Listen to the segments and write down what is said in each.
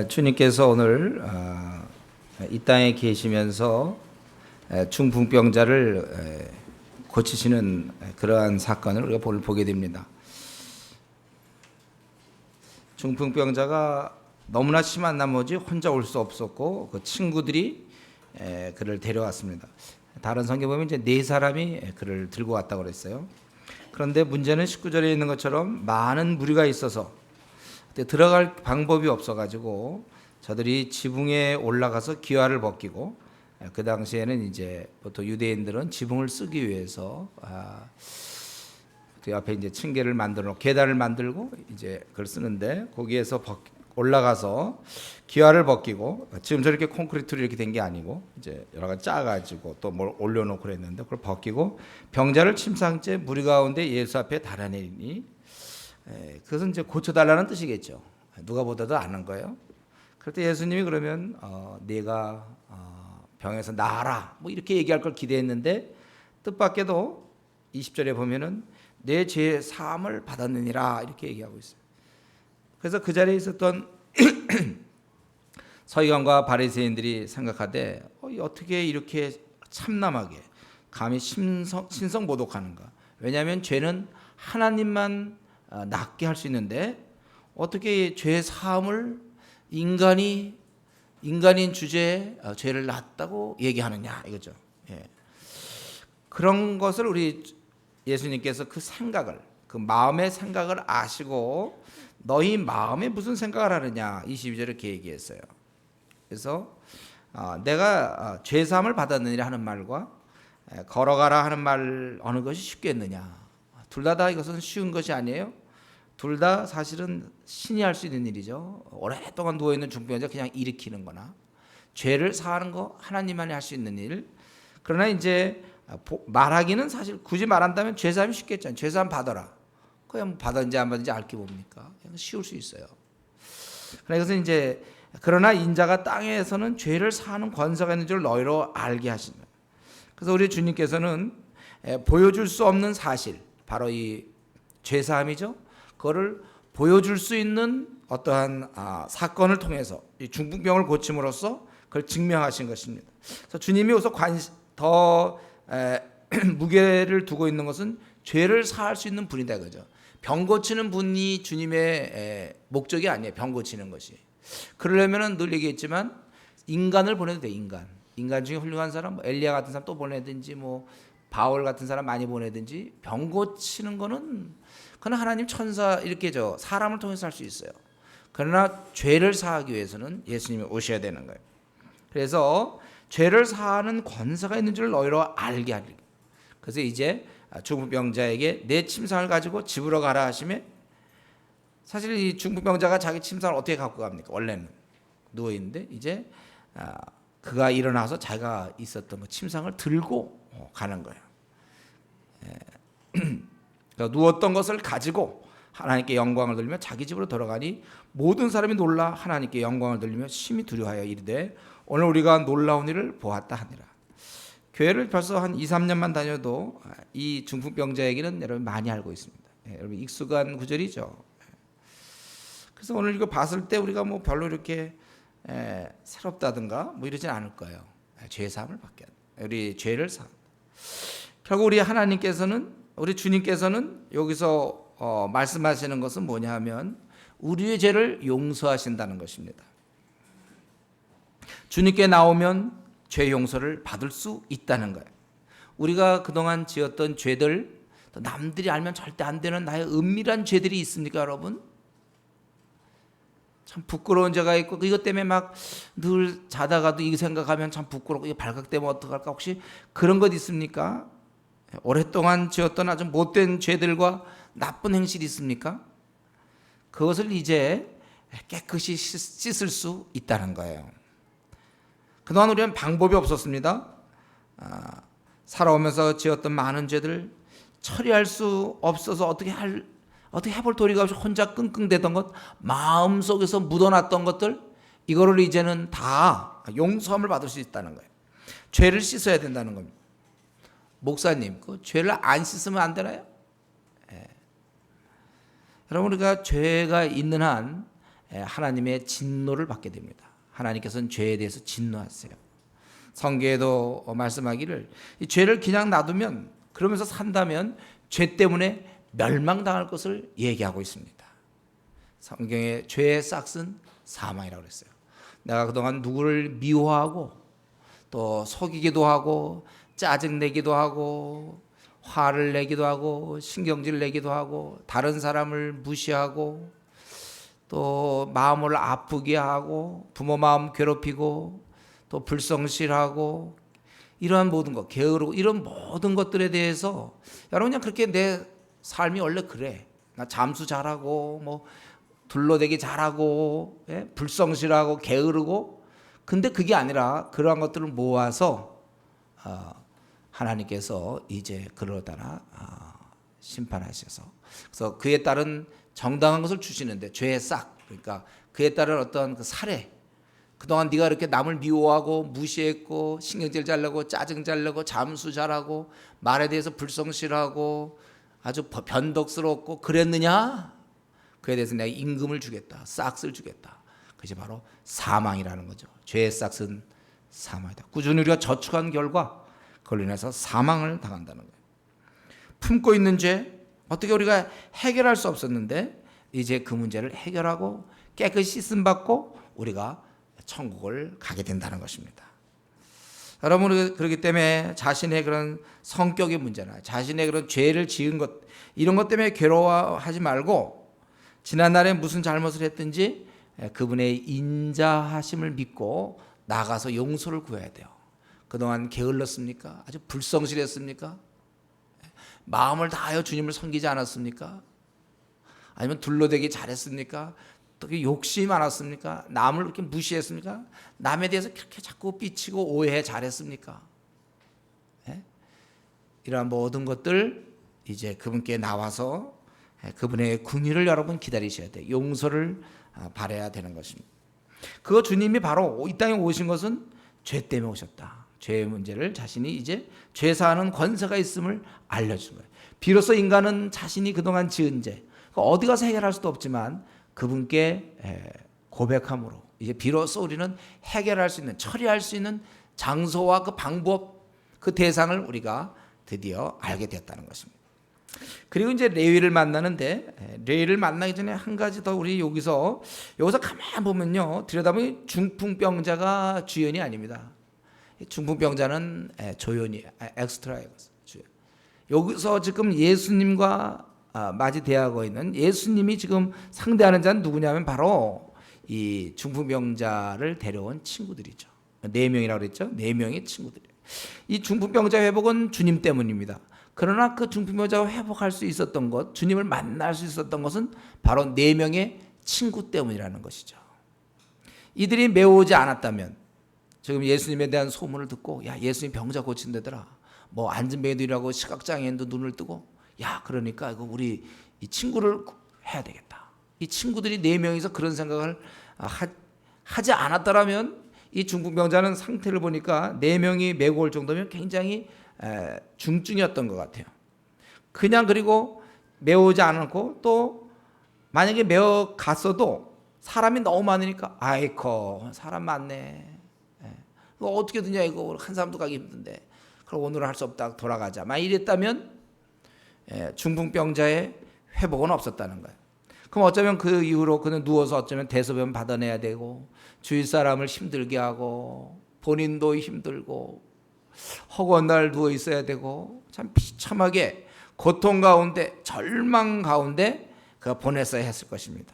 주님께서 오늘 이 땅에 계시면서 중풍병자를 고치시는 그러한 사건을 우리가 오늘 보게 됩니다. 중풍병자가 너무나 심한 나머지 혼자 올 수 없었고 그 친구들이 그를 데려왔습니다. 다른 성경 보면 이제 4사람이 그를 들고 왔다고 그랬어요. 그런데 문제는 19절에 있는 것처럼 많은 무리가 있어서 들어갈 방법이 없어가지고 저들이 지붕에 올라가서 기와를 벗기고, 그 당시에는 이제 보통 유대인들은 지붕을 쓰기 위해서 그 앞에 이제 층계를 만들어 계단을 만들고 이제 그걸 쓰는데, 거기에서 올라가서 기와를 벗기고, 지금 저렇게 콘크리트로 이렇게 된 게 아니고 이제 여러 가지 짜가지고 또 뭘 올려놓고 그랬는데, 그걸 벗기고 병자를 침상째 무리 가운데 예수 앞에 달아내리니, 그것은 이제 고쳐달라는 뜻이겠죠. 누가 보다도 아는 거예요. 그럴 때 예수님이 그러면 네가 병에서 나아라 뭐 이렇게 얘기할 걸 기대했는데, 뜻밖에도 20절에 보면은 내 죄 사함을 받았느니라 이렇게 얘기하고 있어요. 그래서 그 자리에 있었던 서기관과 바리새인들이 생각하되 어떻게 이렇게 참남하게 감히 신성모독하는가. 왜냐하면 죄는 하나님만 낫게 할 수 있는데 어떻게 죄 사함을 인간인 주제에 죄를 낫다고 얘기하느냐 이거죠. 예. 그런 것을 우리 예수님께서 그 생각을, 그 마음의 생각을 아시고 너희 마음에 무슨 생각을 하느냐 22절에 이렇게 얘기했어요. 그래서 내가 죄 사함을 받았느니라 하는 말과 걸어가라 하는 말 어느 것이 쉽겠느냐. 둘 다 이것은 쉬운 것이 아니에요. 둘 다 사실은 신이 할 수 있는 일이죠. 오랫동안 누워있는 중풍병자 그냥 일으키는 거나, 죄를 사하는 거 하나님만이 할 수 있는 일. 그러나 이제 말하기는 사실 굳이 말한다면 죄사함이 쉽겠죠. 죄사함 받아라. 그냥 뭐 받았는지 안 받았는지 알게 뭡니까? 그냥 쉬울 수 있어요. 그래서 이제 그러나 인자가 땅에서는 죄를 사하는 권세가 있는 줄 너희로 알게 하신다. 그래서 우리 주님께서는 보여줄 수 없는 사실, 바로 이 죄사함이죠. 그거를 보여줄 수 있는 어떠한 사건을 통해서 이 중풍병을 고침으로써 그걸 증명하신 것입니다. 그래서 주님이 여기서 더 무게를 두고 있는 것은 죄를 사할 수 있는 분이다 그죠. 병 고치는 분이 주님의 목적이 아니에요. 병 고치는 것이. 그러려면은 늘 얘기했지만 인간을 보내도 돼. 인간 중에 훌륭한 사람, 뭐 엘리야 같은 사람 또 보내든지, 뭐 바울 같은 사람 많이 보내든지, 병 고치는 거는 그건 하나님 천사 이렇게 사람을 통해서 할 수 있어요. 그러나 죄를 사하기 위해서는 예수님이 오셔야 되는 거예요. 그래서 죄를 사하는 권세가 있는 줄 너희로 알게 하리. 그래서 이제 중풍병자에게 내 침상을 가지고 집으로 가라 하시매, 사실 이 중풍병자가 자기 침상을 어떻게 갖고 갑니까? 원래는 누워 있는데 이제 그가 일어나서 자기가 있었던 그 침상을 들고 가는 거예요. 그러니까 누웠던 것을 가지고 하나님께 영광을 돌리며 자기 집으로 돌아가니 모든 사람이 놀라 하나님께 영광을 돌리며 심히 두려워하여 이르되 오늘 우리가 놀라운 일을 보았다 하니라. 교회를 벌써 한 2, 3년만 다녀도 이 중풍병자 얘기는 여러분 많이 알고 있습니다. 여러분 익숙한 구절이죠. 그래서 오늘 이거 봤을 때 우리가 뭐 별로 이렇게 새롭다든가 뭐 이러진 않을 거예요. 죄 사함을 받게 우리 죄를 사. 결국 우리 하나님께서는, 우리 주님께서는 여기서 말씀하시는 것은 뭐냐 하면 우리의 죄를 용서하신다는 것입니다. 주님께 나오면 죄 용서를 받을 수 있다는 거예요. 우리가 그동안 지었던 죄들, 남들이 알면 절대 안 되는 나의 은밀한 죄들이 있습니까 여러분? 참 부끄러운 죄가 있고 이것 때문에 막 늘 자다가도 이 생각하면 참 부끄럽고 이게 발각되면 어떡할까, 혹시 그런 것 있습니까? 오랫동안 지었던 아주 못된 죄들과 나쁜 행실이 있습니까? 그것을 이제 깨끗이 씻을 수 있다는 거예요. 그동안 우리는 방법이 없었습니다. 살아오면서 지었던 많은 죄들 처리할 수 없어서 어떻게 해볼 도리가 없이 혼자 끙끙대던 것, 마음속에서 묻어놨던 것들, 이거를 이제는 다 용서함을 받을 수 있다는 거예요. 죄를 씻어야 된다는 겁니다. 목사님, 그 죄를 안 씻으면 안 되나요? 여러분, 우리가 죄가 있는 한 하나님의 진노를 받게 됩니다. 하나님께서는 죄에 대해서 진노하세요. 성경에도 말씀하기를 이 죄를 그냥 놔두면, 그러면서 산다면 죄 때문에 멸망당할 것을 얘기하고 있습니다. 성경에 죄의 싹은 사망이라고 그랬어요. 내가 그동안 누구를 미워하고 또 속이기도 하고 짜증내기도 하고 화를 내기도 하고 신경질 내기도 하고 다른 사람을 무시하고 또 마음을 아프게 하고 부모 마음 괴롭히고 또 불성실하고 이러한 모든 것, 게으르고 이런 모든 것들에 대해서 여러분 그냥 그렇게 내 삶이 원래 그래. 나 잠수 잘하고 뭐 둘러대기 잘하고 불성실하고 게으르고, 근데 그게 아니라 그러한 것들을 모아서 하나님께서 이제 그러다가 심판하셔서, 그래서 그에 따른 정당한 것을 주시는데 죄의 싹, 그러니까 그에 따른 어떤 그 사례, 그동안 네가 이렇게 남을 미워하고 무시했고 신경질 잘 내고 짜증 잘 내고 잠수 잘하고 말에 대해서 불성실하고 아주 변덕스럽고 그랬느냐? 그에 대해서 내가 임금을 주겠다, 싹을 주겠다. 그것이 바로 사망이라는 거죠. 죄의 싹은 사망이다. 꾸준히 우리가 저축한 결과 그걸로 인해서 사망을 당한다는 거예요. 품고 있는 죄, 어떻게 우리가 해결할 수 없었는데 이제 그 문제를 해결하고 깨끗이 씻음 받고 우리가 천국을 가게 된다는 것입니다. 여러분, 그렇기 때문에 자신의 그런 성격의 문제나 자신의 그런 죄를 지은 것, 이런 것 때문에 괴로워하지 말고 지난날에 무슨 잘못을 했든지 그분의 인자하심을 믿고 나가서 용서를 구해야 돼요. 그동안 게을렀습니까? 아주 불성실했습니까? 마음을 다하여 주님을 섬기지 않았습니까? 아니면 둘러대기 잘했습니까? 또 욕심이 많았습니까? 남을 그렇게 무시했습니까? 남에 대해서 그렇게 자꾸 삐치고 오해 잘했습니까? 이러한 모든 것들 이제 그분께 나와서 그분의 긍휼을 여러분 기다리셔야 돼요. 용서를 바라야 되는 것입니다. 그거 주님이 바로 이 땅에 오신 것은 죄 때문에 오셨다. 죄의 문제를 자신이 이제 죄사하는 권세가 있음을 알려준 거예요. 비로소 인간은 자신이 그동안 지은 죄, 어디 가서 해결할 수도 없지만 그분께 고백함으로 이제 비로소 우리는 해결할 수 있는, 처리할 수 있는 장소와 그 방법, 그 대상을 우리가 드디어 알게 됐다는 것입니다. 그리고 이제 레위를 만나는데, 레위를 만나기 전에 한 가지 더 우리 여기서 가만 보면요, 들여다보면 중풍병자가 주연이 아닙니다. 중풍병자는 조연이 엑스트라예요. 여기서 지금 예수님과 마지 대하고 있는, 예수님이 지금 상대하는 자는 누구냐면 바로 이 중풍병자를 데려온 친구들이죠. 4명이라고 그랬죠. 4명의 친구들이에요. 이 중풍병자 회복은 주님 때문입니다. 그러나 그 중풍병자가 회복할 수 있었던 것, 주님을 만날 수 있었던 것은 바로 4명의 친구 때문이라는 것이죠. 이들이 메워오지 않았다면, 지금 예수님에 대한 소문을 듣고, 야, 예수님 병자 고친다더라, 뭐 안진뱅이들이라고 시각장애인도 눈을 뜨고, 야, 그러니까 이거 우리 이 친구를 해야 되겠다. 이 친구들이 4명이서 그런 생각을 하지 않았더라면 이 중풍병자는 상태를 보니까 4명이 메고 올 정도면 굉장히 중증이었던 것 같아요. 그냥 그리고 메우지 않고, 또 만약에 메어 갔어도 사람이 너무 많으니까 아이코 사람 많네, 이거 어떻게 되냐, 이거 한 사람도 가기 힘든데 그럼 오늘은 할 수 없다, 돌아가자, 막 이랬다면 중풍병자의 회복은 없었다는 거예요. 그럼 어쩌면 그 이후로 그는 누워서 어쩌면 대소변 받아내야 되고 주위 사람을 힘들게 하고 본인도 힘들고 허구한 날 누워 있어야 되고 참 비참하게 고통 가운데 절망 가운데 그가 보냈어야 했을 것입니다.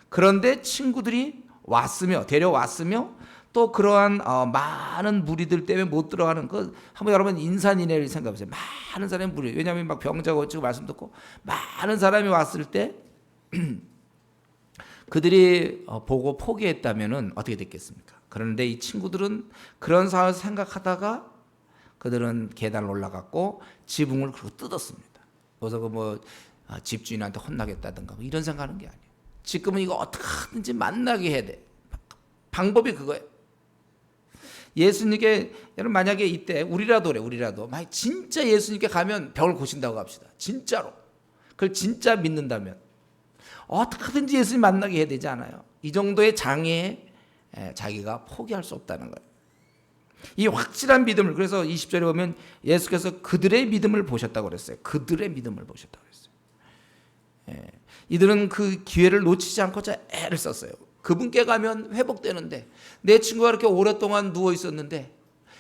그런데 친구들이 왔으며 데려왔으며 또 그러한 많은 무리들 때문에 못 들어가는 그, 한번 여러분 인산인해를 생각해 보세요. 많은 사람이 무리, 왜냐하면 막 병자 고치고 말씀 듣고 많은 사람이 왔을 때 그들이 보고 포기했다면은 어떻게 됐겠습니까? 그런데 이 친구들은 그런 상황을 생각하다가 그들은 계단을 올라갔고 지붕을 그렇게 뜯었습니다. 그래서 그 집주인한테 혼나겠다든가 뭐 이런 생각하는 게 아니에요. 지금은 이거 어떻게 하든지 만나게 해야 돼. 방법이 그거예요. 예수님께, 여러분 만약에 이때 우리라도 만약 진짜 예수님께 가면 병을 고친다고 합시다. 진짜로. 그걸 진짜 믿는다면 어떻게든지 예수님 만나게 해야 되지 않아요? 이 정도의 장애에 자기가 포기할 수 없다는 거예요. 이 확실한 믿음을, 그래서 20절에 보면 예수께서 그들의 믿음을 보셨다고 그랬어요. 그들의 믿음을 보셨다고 그랬어요. 이들은 그 기회를 놓치지 않고자 애를 썼어요. 그분께 가면 회복되는데, 내 친구가 그렇게 오랫동안 누워 있었는데,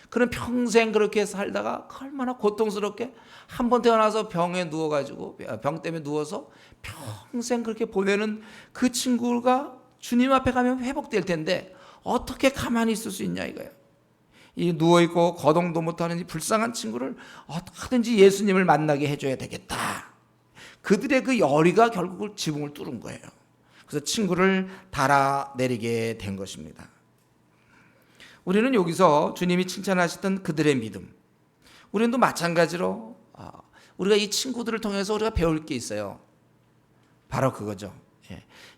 그는 평생 그렇게 살다가 얼마나 고통스럽게 한 번 태어나서 병에 누워가지고, 병 때문에 누워서 평생 그렇게 보내는 그 친구가 주님 앞에 가면 회복될 텐데 어떻게 가만히 있을 수 있냐 이거예요. 이 누워있고 거동도 못하는 이 불쌍한 친구를 어떻게든지 예수님을 만나게 해줘야 되겠다. 그들의 그 열의가 결국 지붕을 뚫은 거예요. 그래서 친구를 달아내리게 된 것입니다. 우리는 여기서 주님이 칭찬하셨던 그들의 믿음, 우리는 또 마찬가지로 우리가 이 친구들을 통해서 우리가 배울 게 있어요. 바로 그거죠.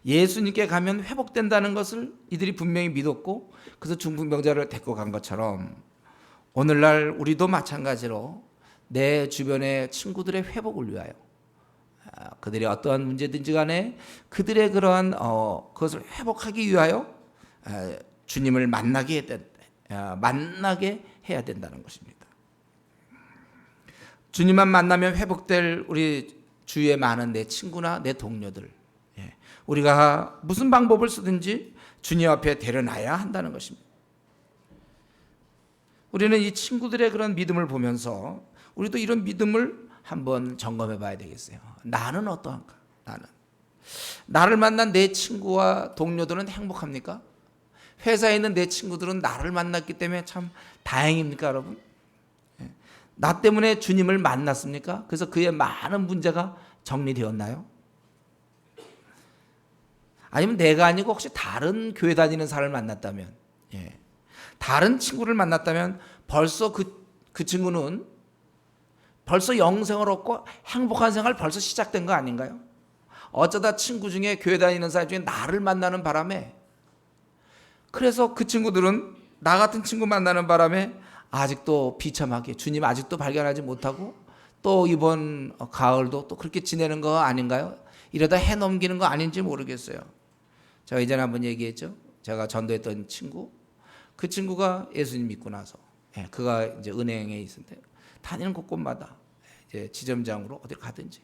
예수님께 가면 회복된다는 것을 이들이 분명히 믿었고, 그래서 중풍병자를 데리고 간 것처럼 오늘날 우리도 마찬가지로 내 주변의 친구들의 회복을 위하여, 그들이 어떠한 문제든지 간에 그들의 그러한 그것을 회복하기 위하여 주님을 만나게 해야 된다는 것입니다. 주님만 만나면 회복될 우리 주위에 많은 내 친구나 내 동료들, 우리가 무슨 방법을 쓰든지 주님 앞에 데려놔야 한다는 것입니다. 우리는 이 친구들의 그런 믿음을 보면서 우리도 이런 믿음을 한번 점검해 봐야 되겠어요. 나는 어떠한가? 나를 만난 내 친구와 동료들은 행복합니까? 회사에 있는 내 친구들은 나를 만났기 때문에 참 다행입니까, 여러분? 나 때문에 주님을 만났습니까? 그래서 그의 많은 문제가 정리되었나요? 아니면 내가 아니고 혹시 다른 교회 다니는 사람을 만났다면, 다른 친구를 만났다면 벌써 그 친구는 벌써 영생을 얻고 행복한 생활 벌써 시작된 거 아닌가요? 어쩌다 친구 중에, 교회 다니는 사람 중에 나를 만나는 바람에, 그래서 그 친구들은 나 같은 친구 만나는 바람에 아직도 비참하게 주님 아직도 발견하지 못하고 또 이번 가을도 또 그렇게 지내는 거 아닌가요? 이러다 해 넘기는 거 아닌지 모르겠어요. 제가 이전에 한번 얘기했죠. 제가 전도했던 친구, 그 친구가 예수님 믿고 나서, 그가 이제 은행에 있는데 다니는 곳곳마다 이제 지점장으로 어딜 가든지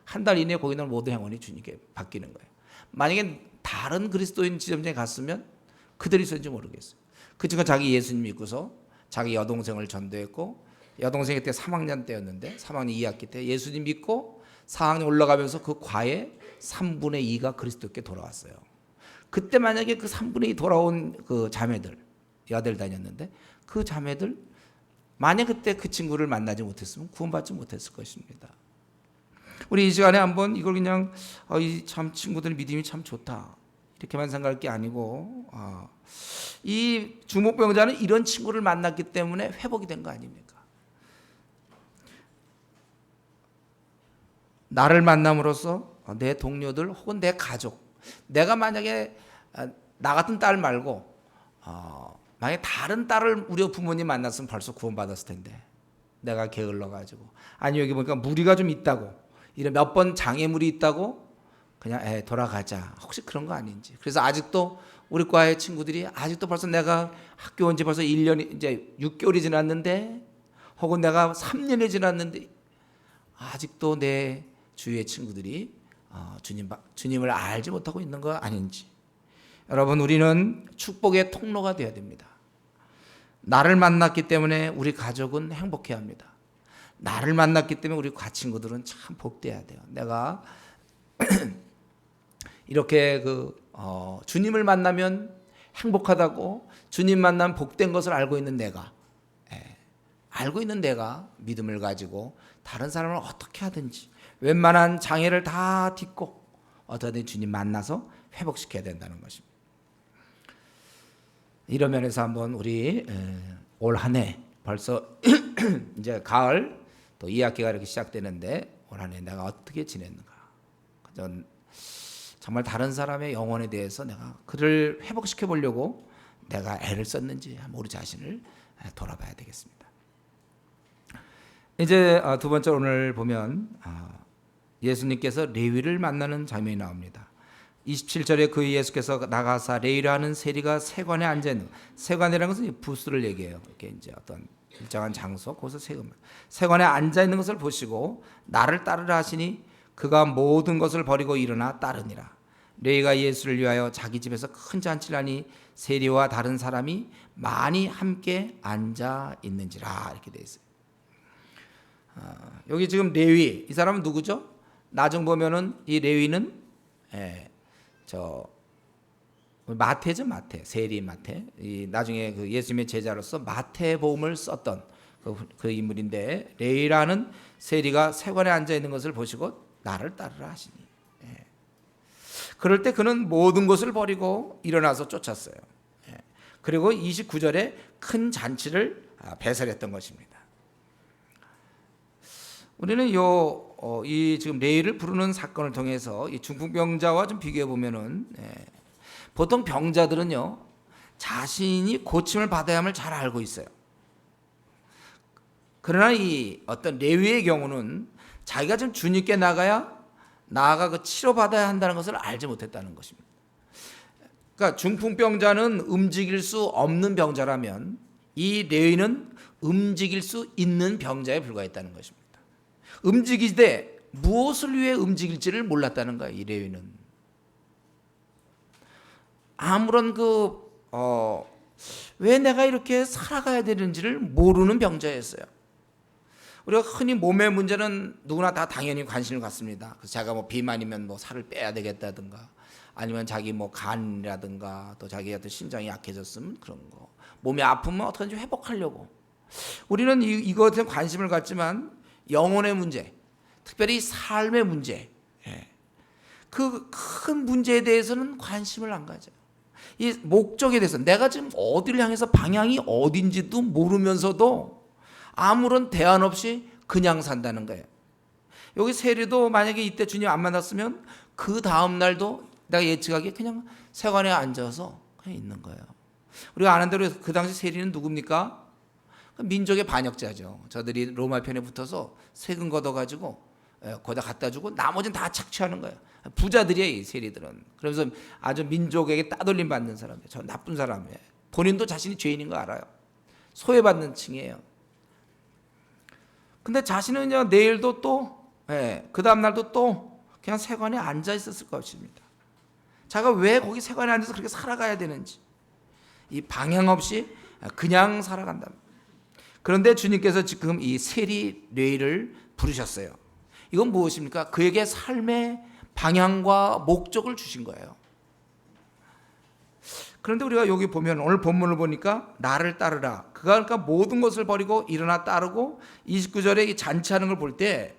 한 달 이내에 거기는 모든 행원이 주님께 바뀌는 거예요. 만약에 다른 그리스도인 지점장에 갔으면 그들이 있었는지 모르겠어요. 그 친구가 자기 예수님 믿고서 자기 여동생을 전도했고, 여동생이 그때 3학년 때였는데 3학년 2학기 때 예수님 믿고 4학년 올라가면서 그 과의 3분의 2가 그리스도께 돌아왔어요. 그때 만약에 그 3분의 2 돌아온 그 자매들, 여대를 다녔는데 그 자매들 만약 그때 그 친구를 만나지 못했으면 구원받지 못했을 것입니다. 우리 이 시간에 한번 이걸 그냥 이 참 친구들 믿음이 참 좋다 이렇게만 생각할 게 아니고, 이 중풍병자는 이런 친구를 만났기 때문에 회복이 된 거 아닙니까? 나를 만남으로써 내 동료들 혹은 내 가족, 내가 만약에 나 같은 딸 말고 만약에 다른 딸을 우리 부모님 만났으면 벌써 구원받았을 텐데, 내가 게을러가지고, 아니 여기 보니까 무리가 좀 있다고, 이런 몇 번 장애물이 있다고 그냥 돌아가자, 혹시 그런 거 아닌지. 그래서 아직도 우리 과의 친구들이 아직도 벌써 내가 학교 온 지 벌써 1년이 이제 6개월이 지났는데, 혹은 내가 3년이 지났는데 아직도 내 주위의 친구들이 주님을 알지 못하고 있는 거 아닌지. 여러분, 우리는 축복의 통로가 되어야 됩니다. 나를 만났기 때문에 우리 가족은 행복해야 합니다. 나를 만났기 때문에 우리 과친구들은 참 복돼야 돼요. 내가 이렇게 주님을 만나면 행복하다고, 주님 만나면 복된 것을 알고 있는 내가, 믿음을 가지고 다른 사람을 어떻게 하든지 웬만한 장애를 다 딛고 어떻게든 주님 만나서 회복시켜야 된다는 것입니다. 이런 면에서 한번 우리 올 한 해 벌써 이제 가을 또 2학기가 이렇게 시작되는데, 올 한 해 내가 어떻게 지냈는가, 정말 다른 사람의 영혼에 대해서 내가 그를 회복시켜 보려고 내가 애를 썼는지 한번 우리 자신을 돌아봐야 되겠습니다. 이제 두 번째, 오늘 보면 예수님께서 레위를 만나는 장면이 나옵니다. 27절에 그 예수께서 나가사 레위라 하는 세리가 세관에 앉아 있는, 세관이라는 것은 부스를 얘기해요. 이렇게 이제 어떤 일정한 장소, 거기서 세관에 앉아 있는 것을 보시고 나를 따르라 하시니 그가 모든 것을 버리고 일어나 따르니라. 레위가 예수를 위하여 자기 집에서 큰 잔치를 하니 세리와 다른 사람이 많이 함께 앉아 있는지라, 이렇게 되어 있어요. 여기 지금 레위, 이 사람은 누구죠? 나중 보면은 이 레위는 마태죠, 마태, 세리 마태. 이 나중에 그 예수님의 제자로서 마태복음을 썼던 그 인물인데, 레위라는 세리가 세관에 앉아 있는 것을 보시고 나를 따르라 하시니, 그럴 때 그는 모든 것을 버리고 일어나서 쫓았어요. 그리고 29절에 큰 잔치를 배설했던 것입니다. 우리는 이 지금 레위를 부르는 사건을 통해서 이 중풍병자와 좀 비교해 보면은, 보통 병자들은요 자신이 고침을 받아야 함을 잘 알고 있어요. 그러나 이 어떤 레위의 경우는 자기가 좀 주님께 나아가 그 치료받아야 한다는 것을 알지 못했다는 것입니다. 그러니까 중풍병자는 움직일 수 없는 병자라면 이 레위는 움직일 수 있는 병자에 불과했다는 것입니다. 움직이되 무엇을 위해 움직일지를 몰랐다는 거예요. 이 레위는 아무런 왜 내가 이렇게 살아가야 되는지를 모르는 병자였어요. 우리가 흔히 몸의 문제는 누구나 다 당연히 관심을 갖습니다. 그래서 자기가 뭐 비만이면 뭐 살을 빼야 되겠다든가, 아니면 자기 뭐 간이라든가, 또 자기 어떤 심장이 약해졌으면 그런 거, 몸이 아프면 어떻게든지 회복하려고 우리는 이것에 관심을 갖지만 영혼의 문제, 특별히 삶의 문제, 그 큰 문제에 대해서는 관심을 안 가져요. 이 목적에 대해서 내가 지금 어디를 향해서 방향이 어딘지도 모르면서도 아무런 대안 없이 그냥 산다는 거예요. 여기 세리도 만약에 이때 주님 안 만났으면 그 다음 날도 내가 예측하기에 그냥 세관에 앉아서 그냥 있는 거예요. 우리가 아는 대로 그 당시 세리는 누굽니까? 민족의 반역자죠. 저들이 로마 편에 붙어서 세금 걷어가지고 거기다 갖다 주고 나머지는 다 착취하는 거예요. 부자들이에요, 이 세리들은. 그러면서 아주 민족에게 따돌림 받는 사람이에요. 저 나쁜 사람이에요. 본인도 자신이 죄인인 거 알아요. 소외받는 층이에요. 근데 자신은요 내일도 또 그 다음 날도 또 그냥 세관에 앉아 있었을 것입니다. 자가 왜 거기 세관에 앉아서 그렇게 살아가야 되는지, 이 방향 없이 그냥 살아간다. 그런데 주님께서 지금 이 세리 레위를 부르셨어요. 이건 무엇입니까? 그에게 삶의 방향과 목적을 주신 거예요. 그런데 우리가 여기 보면 오늘 본문을 보니까 나를 따르라, 그가 그러니까 모든 것을 버리고 일어나 따르고, 29절에 이 잔치하는 걸 볼 때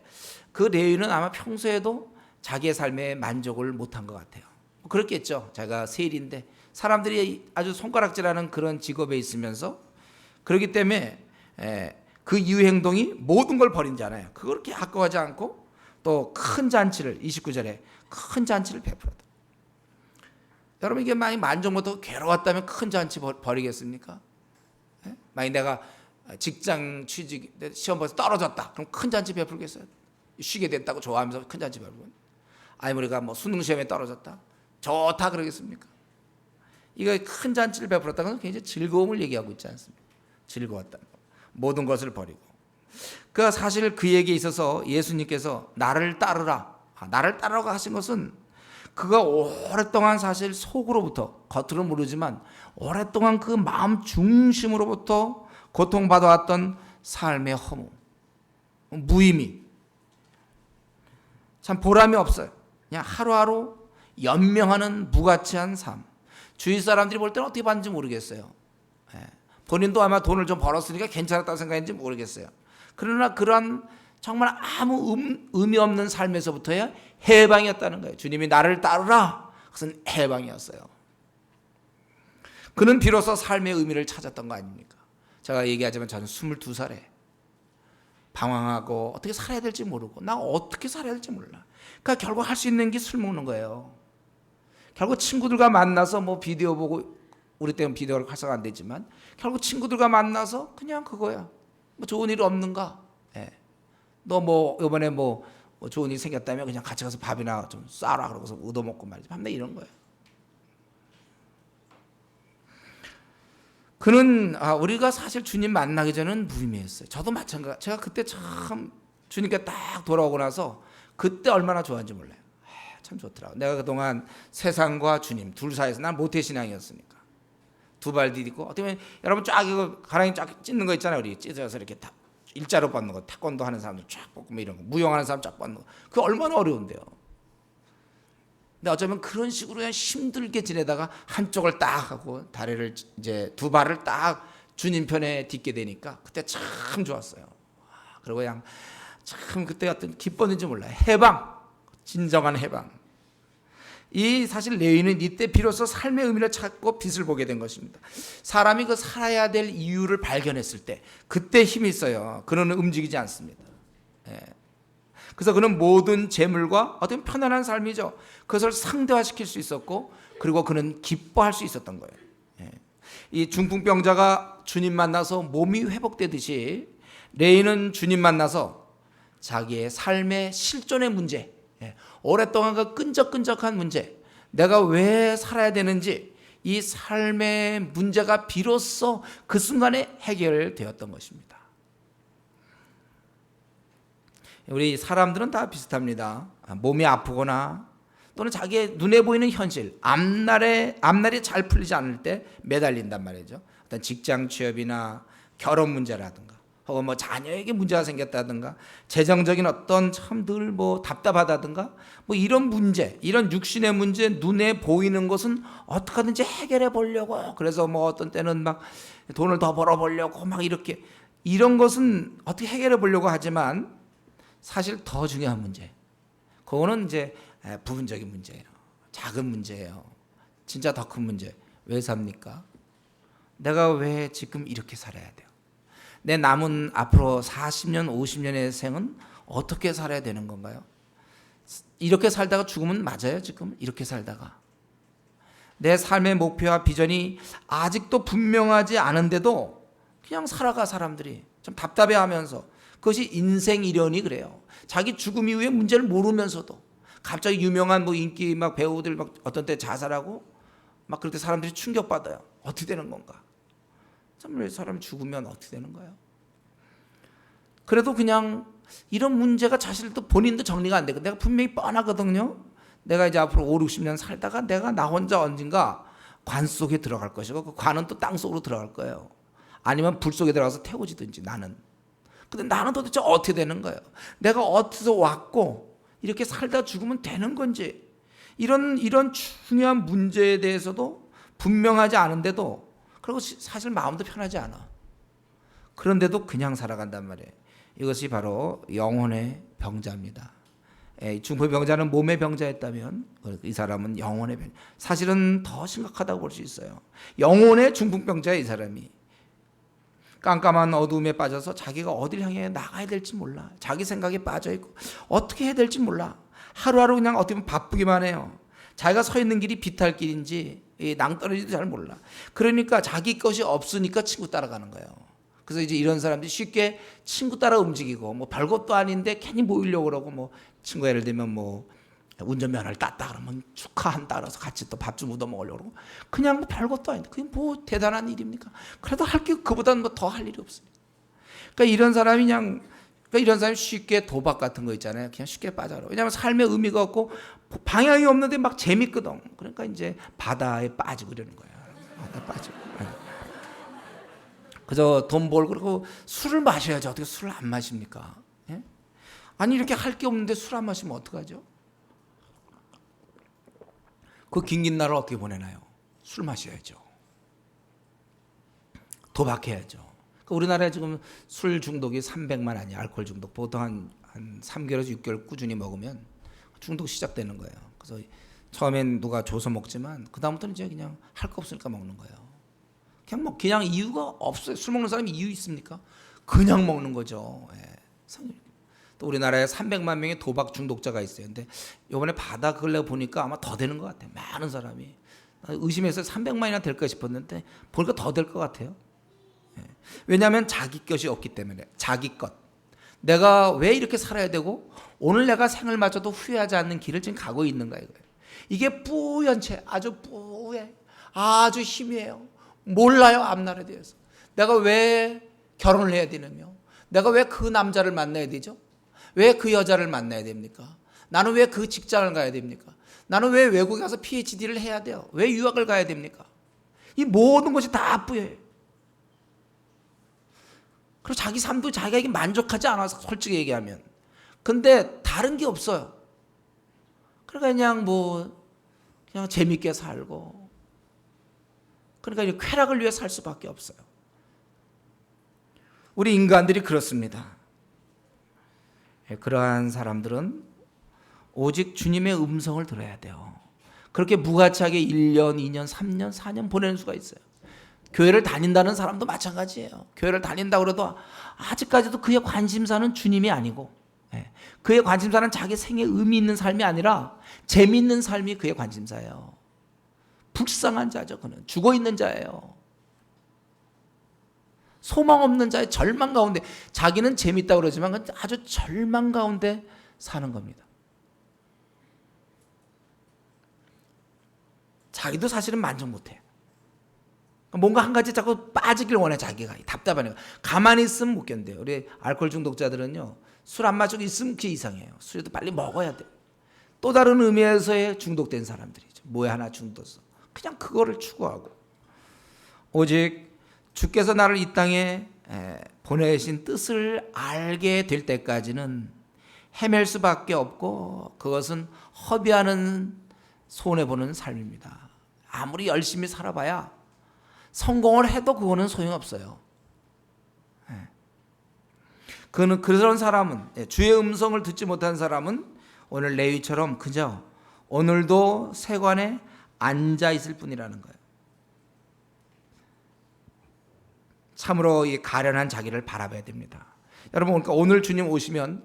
그 레위는 아마 평소에도 자기의 삶에 만족을 못한 것 같아요. 그렇겠죠. 자기가 세리인데 사람들이 아주 손가락질하는 그런 직업에 있으면서, 그렇기 때문에 그 이후 행동이 모든 걸 버린잖아요. 그렇게 아까워하지 않고 또 큰 잔치를, 29절에 큰 잔치를 베풀었다. 여러분, 이게 만약 만족 못하고 괴로웠다면 큰 잔치 버리겠습니까? 만약 내가 직장 취직 시험 봐서 떨어졌다, 그럼 큰 잔치 베풀겠어요? 쉬게 됐다고 좋아하면서 큰 잔치 베풀고, 아니면 우리가 뭐 수능 시험에 떨어졌다, 좋다 그러겠습니까? 이거 큰 잔치를 베풀었다는 건 굉장히 즐거움을 얘기하고 있지 않습니까? 즐거웠다는 거, 모든 것을 버리고. 그 사실 그에게 있어서 예수님께서 나를 따르라, 나를 따르라고 하신 것은 그가 오랫동안 사실 속으로부터, 겉으로 모르지만 오랫동안 그 마음 중심으로부터 고통받아왔던 삶의 허무, 무의미, 참 보람이 없어요. 그냥 하루하루 연명하는 무가치한 삶. 주위 사람들이 볼 때는 어떻게 봤는지 모르겠어요. 본인도 아마 돈을 좀 벌었으니까 괜찮았다고 생각했는지 모르겠어요. 그러나 그런 정말 아무 의미 없는 삶에서부터야 해방이었다는 거예요. 주님이 나를 따르라, 그것은 해방이었어요. 그는 비로소 삶의 의미를 찾았던 거 아닙니까? 제가 얘기하자면 저는 22살에 방황하고 어떻게 살아야 될지 모르고, 나 어떻게 살아야 될지 몰라. 그러니까 결국 할 수 있는 게 술 먹는 거예요. 결국 친구들과 만나서 뭐 비디오 보고, 우리 때는 비디오를 활성화 안 되지만 결국 친구들과 만나서 그냥 그거야. 뭐 좋은 일 없는가? 너 뭐 이번에 뭐 뭐 좋은 일이 생겼다면 그냥 같이 가서 밥이나 좀 쏴라 그러고서 얻어먹고 말이지. 밤새 이런 거예요. 그는 우리가 사실 주님 만나기 전에는 무의미했어요. 저도 마찬가지. 제가 그때 참 주님께 딱 돌아오고 나서 그때 얼마나 좋아하는지 몰라요. 참 좋더라고. 내가 그동안 세상과 주님 둘 사이에서 난 모태신앙이었으니까 두 발 디디고 어떻게 보면 여러분 쫙 이거 가랑이 쫙 찢는 거 있잖아요. 우리 찢어서 이렇게 다 일자로 뻗는 거, 태권도 하는 사람들 쫙 뻗고 뭐 이런 거, 무용하는 사람 쫙 뻗는 거, 그게 얼마나 어려운데요. 근데 어쩌면 그런 식으로 그냥 힘들게 지내다가 한쪽을 딱 하고 다리를 이제 두 발을 딱 주님 편에 딛게 되니까 그때 참 좋았어요. 그리고 그냥 참 그때 어떤 기뻤는지 몰라요. 해방, 진정한 해방. 이 사실 레위는 이때 비로소 삶의 의미를 찾고 빛을 보게 된 것입니다. 사람이 그 살아야 될 이유를 발견했을 때 그때 힘이 있어요. 그는 움직이지 않습니다. 그래서 그는 모든 재물과 어떤 편안한 삶이죠. 그것을 상대화시킬 수 있었고 그리고 그는 기뻐할 수 있었던 거예요. 이 중풍병자가 주님 만나서 몸이 회복되듯이 레위는 주님 만나서 자기의 삶의 실존의 문제, 오랫동안 그 끈적끈적한 문제, 내가 왜 살아야 되는지 이 삶의 문제가 비로소 그 순간에 해결되었던 것입니다. 우리 사람들은 다 비슷합니다. 몸이 아프거나 또는 자기의 눈에 보이는 현실, 앞날이 잘 풀리지 않을 때 매달린단 말이죠. 어떤 직장 취업이나 결혼 문제라든가 혹은 뭐 자녀에게 문제가 생겼다든가 재정적인 어떤 참 늘 뭐 답답하다든가 뭐 이런 문제, 이런 육신의 문제, 눈에 보이는 것은 어떻게든지 해결해 보려고, 그래서 뭐 어떤 때는 막 돈을 더 벌어 보려고 막 이렇게 이런 것은 어떻게 해결해 보려고 하지만 사실 더 중요한 문제, 그거는 이제 부분적인 문제예요. 작은 문제예요. 진짜 더 큰 문제. 왜 삽니까? 내가 왜 지금 이렇게 살아야 돼요? 내 남은 앞으로 40년, 50년의 생은 어떻게 살아야 되는 건가요? 이렇게 살다가 죽으면 맞아요, 지금? 이렇게 살다가. 내 삶의 목표와 비전이 아직도 분명하지 않은데도 그냥 살아가 사람들이 좀 답답해하면서, 그것이 인생 이련이 그래요. 자기 죽음 이후에 문제를 모르면서도 갑자기 유명한 뭐 인기 막 배우들 막 어떤 때 자살하고 막 그렇게 사람들이 충격받아요. 어떻게 되는 건가? 정말 사람 죽으면 어떻게 되는 거예요? 그래도 그냥 이런 문제가 사실도 본인도 정리가 안 되고 내가 분명히 뻔하거든요. 내가 이제 앞으로 5, 60년 살다가 내가 나 혼자 언젠가 관 속에 들어갈 것이고 그 관은 또 땅 속으로 들어갈 거예요. 아니면 불 속에 들어가서 태워지든지 나는. 근데 나는 도대체 어떻게 되는 거예요? 내가 어디서 왔고 이렇게 살다 죽으면 되는 건지, 이런 중요한 문제에 대해서도 분명하지 않은데도, 그리고 사실 마음도 편하지 않아. 그런데도 그냥 살아간단 말이에요. 이것이 바로 영혼의 병자입니다. 중풍의 병자는 몸의 병자였다면 이 사람은 영혼의 병자. 사실은 더 심각하다고 볼 수 있어요. 영혼의 중풍병자야 이 사람이. 깜깜한 어두움에 빠져서 자기가 어딜 향해 나가야 될지 몰라. 자기 생각에 빠져있고 어떻게 해야 될지 몰라. 하루하루 그냥 어떻게 보면 바쁘기만 해요. 자기가 서 있는 길이 비탈길인지 낭떠러지도 잘 몰라. 그러니까 자기 것이 없으니까 친구 따라가는 거예요. 그래서 이제 이런 사람들이 쉽게 친구 따라 움직이고 뭐 별것도 아닌데 괜히 모이려고 그러고, 뭐 친구 예를 들면 뭐 운전면허를 땄다 그러면 축하한다 그래서 같이 또 밥 좀 얻어 먹으려고 그러고, 그냥 뭐 별것도 아닌데 그게 뭐 대단한 일입니까? 그래도 할 게 그보다는 뭐 더 할 일이 없습니다. 그러니까 이런 사람이 쉽게 도박 같은 거 있잖아요. 그냥 쉽게 빠져요. 왜냐하면 삶에 의미가 없고 방향이 없는데 막 재밌거든. 그러니까 이제 바다에 빠지고 이러는 거예요. 바다에 빠지고. 그래서 돈 벌고 그리고 술을 마셔야지. 어떻게 술을 안 마십니까? 예? 아니 이렇게 할 게 없는데 술 안 마시면 어떡하죠? 그 긴긴 날을 어떻게 보내나요? 술 마셔야죠. 도박해야죠. 그러니까 우리나라에 지금 술 중독이 300만 아니에요. 알코올 중독. 보통 한 3개월에서 6개월 꾸준히 먹으면 중독 시작되는 거예요. 그래서 처음엔 누가 줘서 먹지만 그 다음부터는 이제 그냥 할 거 없으니까 먹는 거예요. 그냥 이유가 없어요. 술 먹는 사람이 이유 있습니까? 그냥 먹는 거죠. 또 우리나라에 300만 명의 도박 중독자가 있어요. 근데 이번에 바다 그걸 내가 보니까 아마 더 되는 것 같아요. 많은 사람이. 의심해서 300만이나 될까 싶었는데 보니까 더 될 것 같아요. 왜냐하면 자기 것이 없기 때문에. 자기 것. 내가 왜 이렇게 살아야 되고 오늘 내가 생을마저도 후회하지 않는 길을 지금 가고 있는가 이거예요. 이게 뿌연채, 아주 뿌해, 아주 희미해요. 몰라요, 앞날에 대해서. 내가 왜 결혼을 해야 되느며, 내가 왜 그 남자를 만나야 되죠? 왜 그 여자를 만나야 됩니까? 나는 왜 그 직장을 가야 됩니까? 나는 왜 외국에 가서 PhD를 해야 돼요? 왜 유학을 가야 됩니까? 이 모든 것이 다 뿌예요. 그리고 자기 삶도 자기가 만족하지 않아서 솔직히 얘기하면. 근데 다른 게 없어요. 그러니까 그냥 재밌게 살고. 그러니까 이제 쾌락을 위해 살 수밖에 없어요. 우리 인간들이 그렇습니다. 그러한 사람들은 오직 주님의 음성을 들어야 돼요. 그렇게 무가치하게 1년, 2년, 3년, 4년 보내는 수가 있어요. 교회를 다닌다는 사람도 마찬가지예요. 교회를 다닌다고 해도 아직까지도 그의 관심사는 주님이 아니고, 그의 관심사는 자기 생에 의미 있는 삶이 아니라 재미있는 삶이 그의 관심사예요. 불쌍한 자죠. 그는 죽어있는 자예요. 소망 없는 자의 절망 가운데, 자기는 재밌다고 그러지만 아주 절망 가운데 사는 겁니다. 자기도 사실은 만족 못해요. 뭔가 한 가지 자꾸 빠지길 원해. 자기가 답답하니까. 가만히 있으면 못 견뎌요. 우리 알코올 중독자들은요, 술 안 마시고 있으면 그게 이상해요. 술도 빨리 먹어야 돼요. 또 다른 의미에서의 중독된 사람들이죠. 뭐에 하나 중독서 그냥 그거를 추구하고, 오직 주께서 나를 이 땅에 보내신 뜻을 알게 될 때까지는 헤맬 수밖에 없고, 그것은 허비하는 손해보는 삶입니다. 아무리 열심히 살아봐야 성공을 해도 그거는 소용없어요. 그런 사람은, 주의 음성을 듣지 못한 사람은 오늘 레위처럼 그저 오늘도 세관에 앉아 있을 뿐이라는 거예요. 참으로 이 가련한 자기를 바라봐야 됩니다. 여러분, 그러니까 오늘 주님 오시면,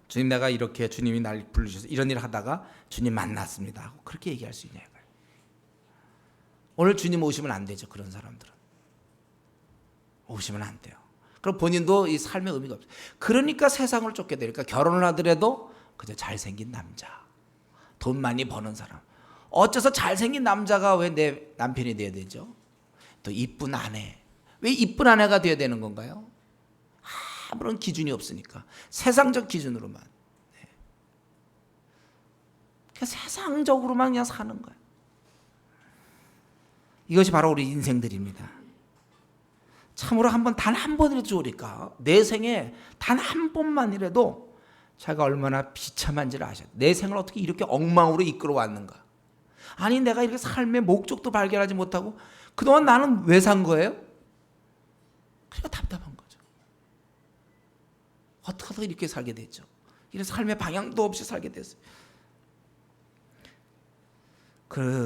주님 내가 이렇게 주님이 날 부르셔서 이런 일을 하다가 주님 만났습니다, 그렇게 얘기할 수 있냐고요. 오늘 주님 오시면 안 되죠. 그런 사람들은 오시면 안 돼요. 그럼 본인도 이 삶의 의미가 없어요. 그러니까 세상을 쫓게 되니까 결혼을 하더라도 그저 잘생긴 남자, 돈 많이 버는 사람. 어째서 잘생긴 남자가 왜 내 남편이 돼야 되죠? 또 이쁜 아내. 왜 이쁜 아내가 돼야 되는 건가요? 아무런 기준이 없으니까. 세상적 기준으로만. 그냥 세상적으로만 그냥 사는 거예요. 이것이 바로 우리 인생들입니다. 참으로 단 한 번이라도 좋으니까, 내 생에 단 한 번만이라도 자기가 얼마나 비참한지를 아셔야 돼요. 내 생을 어떻게 이렇게 엉망으로 이끌어 왔는가. 아니, 내가 이렇게 삶의 목적도 발견하지 못하고 그동안 나는 왜 산 거예요? 그러니까 답답한 거죠. 어떻게 하다 이렇게 살게 됐죠? 이런 삶의 방향도 없이 살게 됐어요.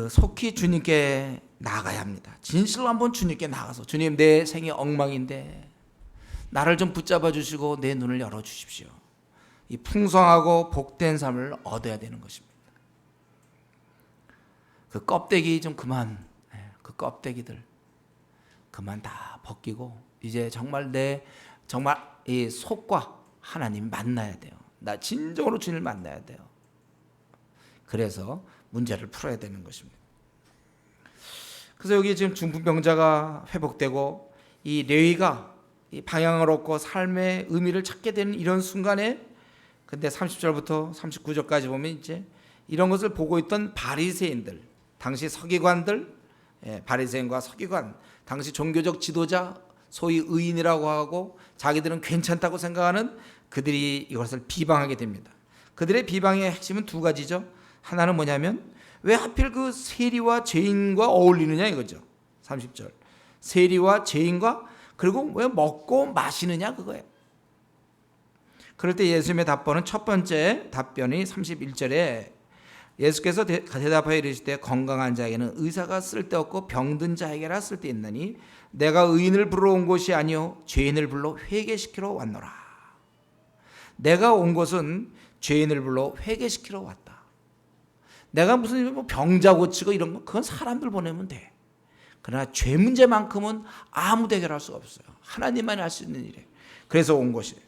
속히 주님께 나가야 합니다. 진실로 한번 주님께 나가서, 주님 내 생이 엉망인데 나를 좀 붙잡아 주시고 내 눈을 열어 주십시오. 이 풍성하고 복된 삶을 얻어야 되는 것입니다. 그 껍데기 좀 그만, 그 껍데기들 그만 다 벗기고 이제 정말 이 속과 하나님 만나야 돼요. 나 진정으로 주님을 만나야 돼요. 그래서 문제를 풀어야 되는 것입니다. 그래서 여기 지금 중풍병자가 회복되고 이 레위가 이 방향을 얻고 삶의 의미를 찾게 되는 이런 순간에, 근데 30절부터 39절까지 보면 이제 이런 것을 보고 있던 바리새인들, 당시 서기관들, 바리새인과 서기관, 당시 종교적 지도자, 소위 의인이라고 하고 자기들은 괜찮다고 생각하는 그들이 이것을 비방하게 됩니다. 그들의 비방의 핵심은 두 가지죠. 하나는 뭐냐면, 왜 하필 그 세리와 죄인과 어울리느냐 이거죠. 30절. 세리와 죄인과, 그리고 왜 먹고 마시느냐 그거예요. 그럴 때 예수님의 답변은, 첫 번째 답변이 31절에 예수께서 대답하여 이르시되 건강한 자에게는 의사가 쓸데없고 병든 자에게라 쓸데있나니 내가 의인을 부르러 온 것이 아니요 죄인을 불러 회개시키러 왔노라. 내가 온 것은 죄인을 불러 회개시키러 왔다. 내가 무슨 병자 고치고 이런 거, 그건 사람들 보내면 돼. 그러나 죄 문제만큼은 아무도 해결할 수가 없어요. 하나님만이 할 수 있는 일이에요. 그래서 온 것이에요.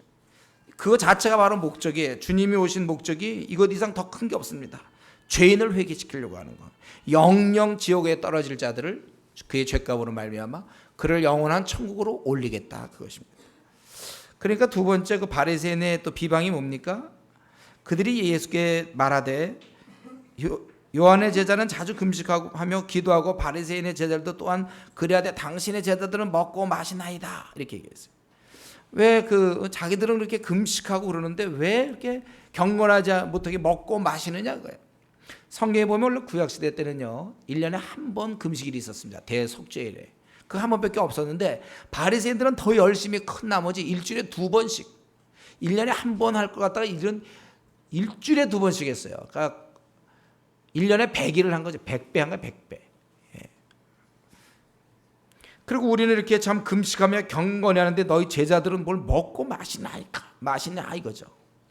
그거 자체가 바로 목적이에요. 주님이 오신 목적이 이것 이상 더 큰 게 없습니다. 죄인을 회개시키려고 하는 거. 영영 지옥에 떨어질 자들을 그의 죄값으로 말미암아 그를 영원한 천국으로 올리겠다, 그것입니다. 그러니까 두 번째 그 바리새인의 또 비방이 뭡니까? 그들이 예수께 말하되 요한의 제자는 자주 금식하고 하며 기도하고 바리새인의 제자들도 또한 그래야 돼, 당신의 제자들은 먹고 마시나이다, 이렇게 얘기했어요. 왜 자기들은 그렇게 금식하고 그러는데 왜 이렇게 경건하지 못하게 먹고 마시느냐 그거예요. 성경에 보면 원래 구약시대 때는요 1년에 한 번 금식일이 있었습니다. 대속죄일에. 그 한 번밖에 없었는데 바리새인들은 더 열심히 큰 나머지 일주일에 2번씩 1년에 한 번 할 것 같다가 이런 일주일에 2번씩 했어요. 그러니까 1년에 100일을 한 거죠. 100배 한 거예요. 100배. 예. 그리고 우리는 이렇게 참 금식하며 경건히 하는데 너희 제자들은 뭘 먹고 마시냐 이거죠.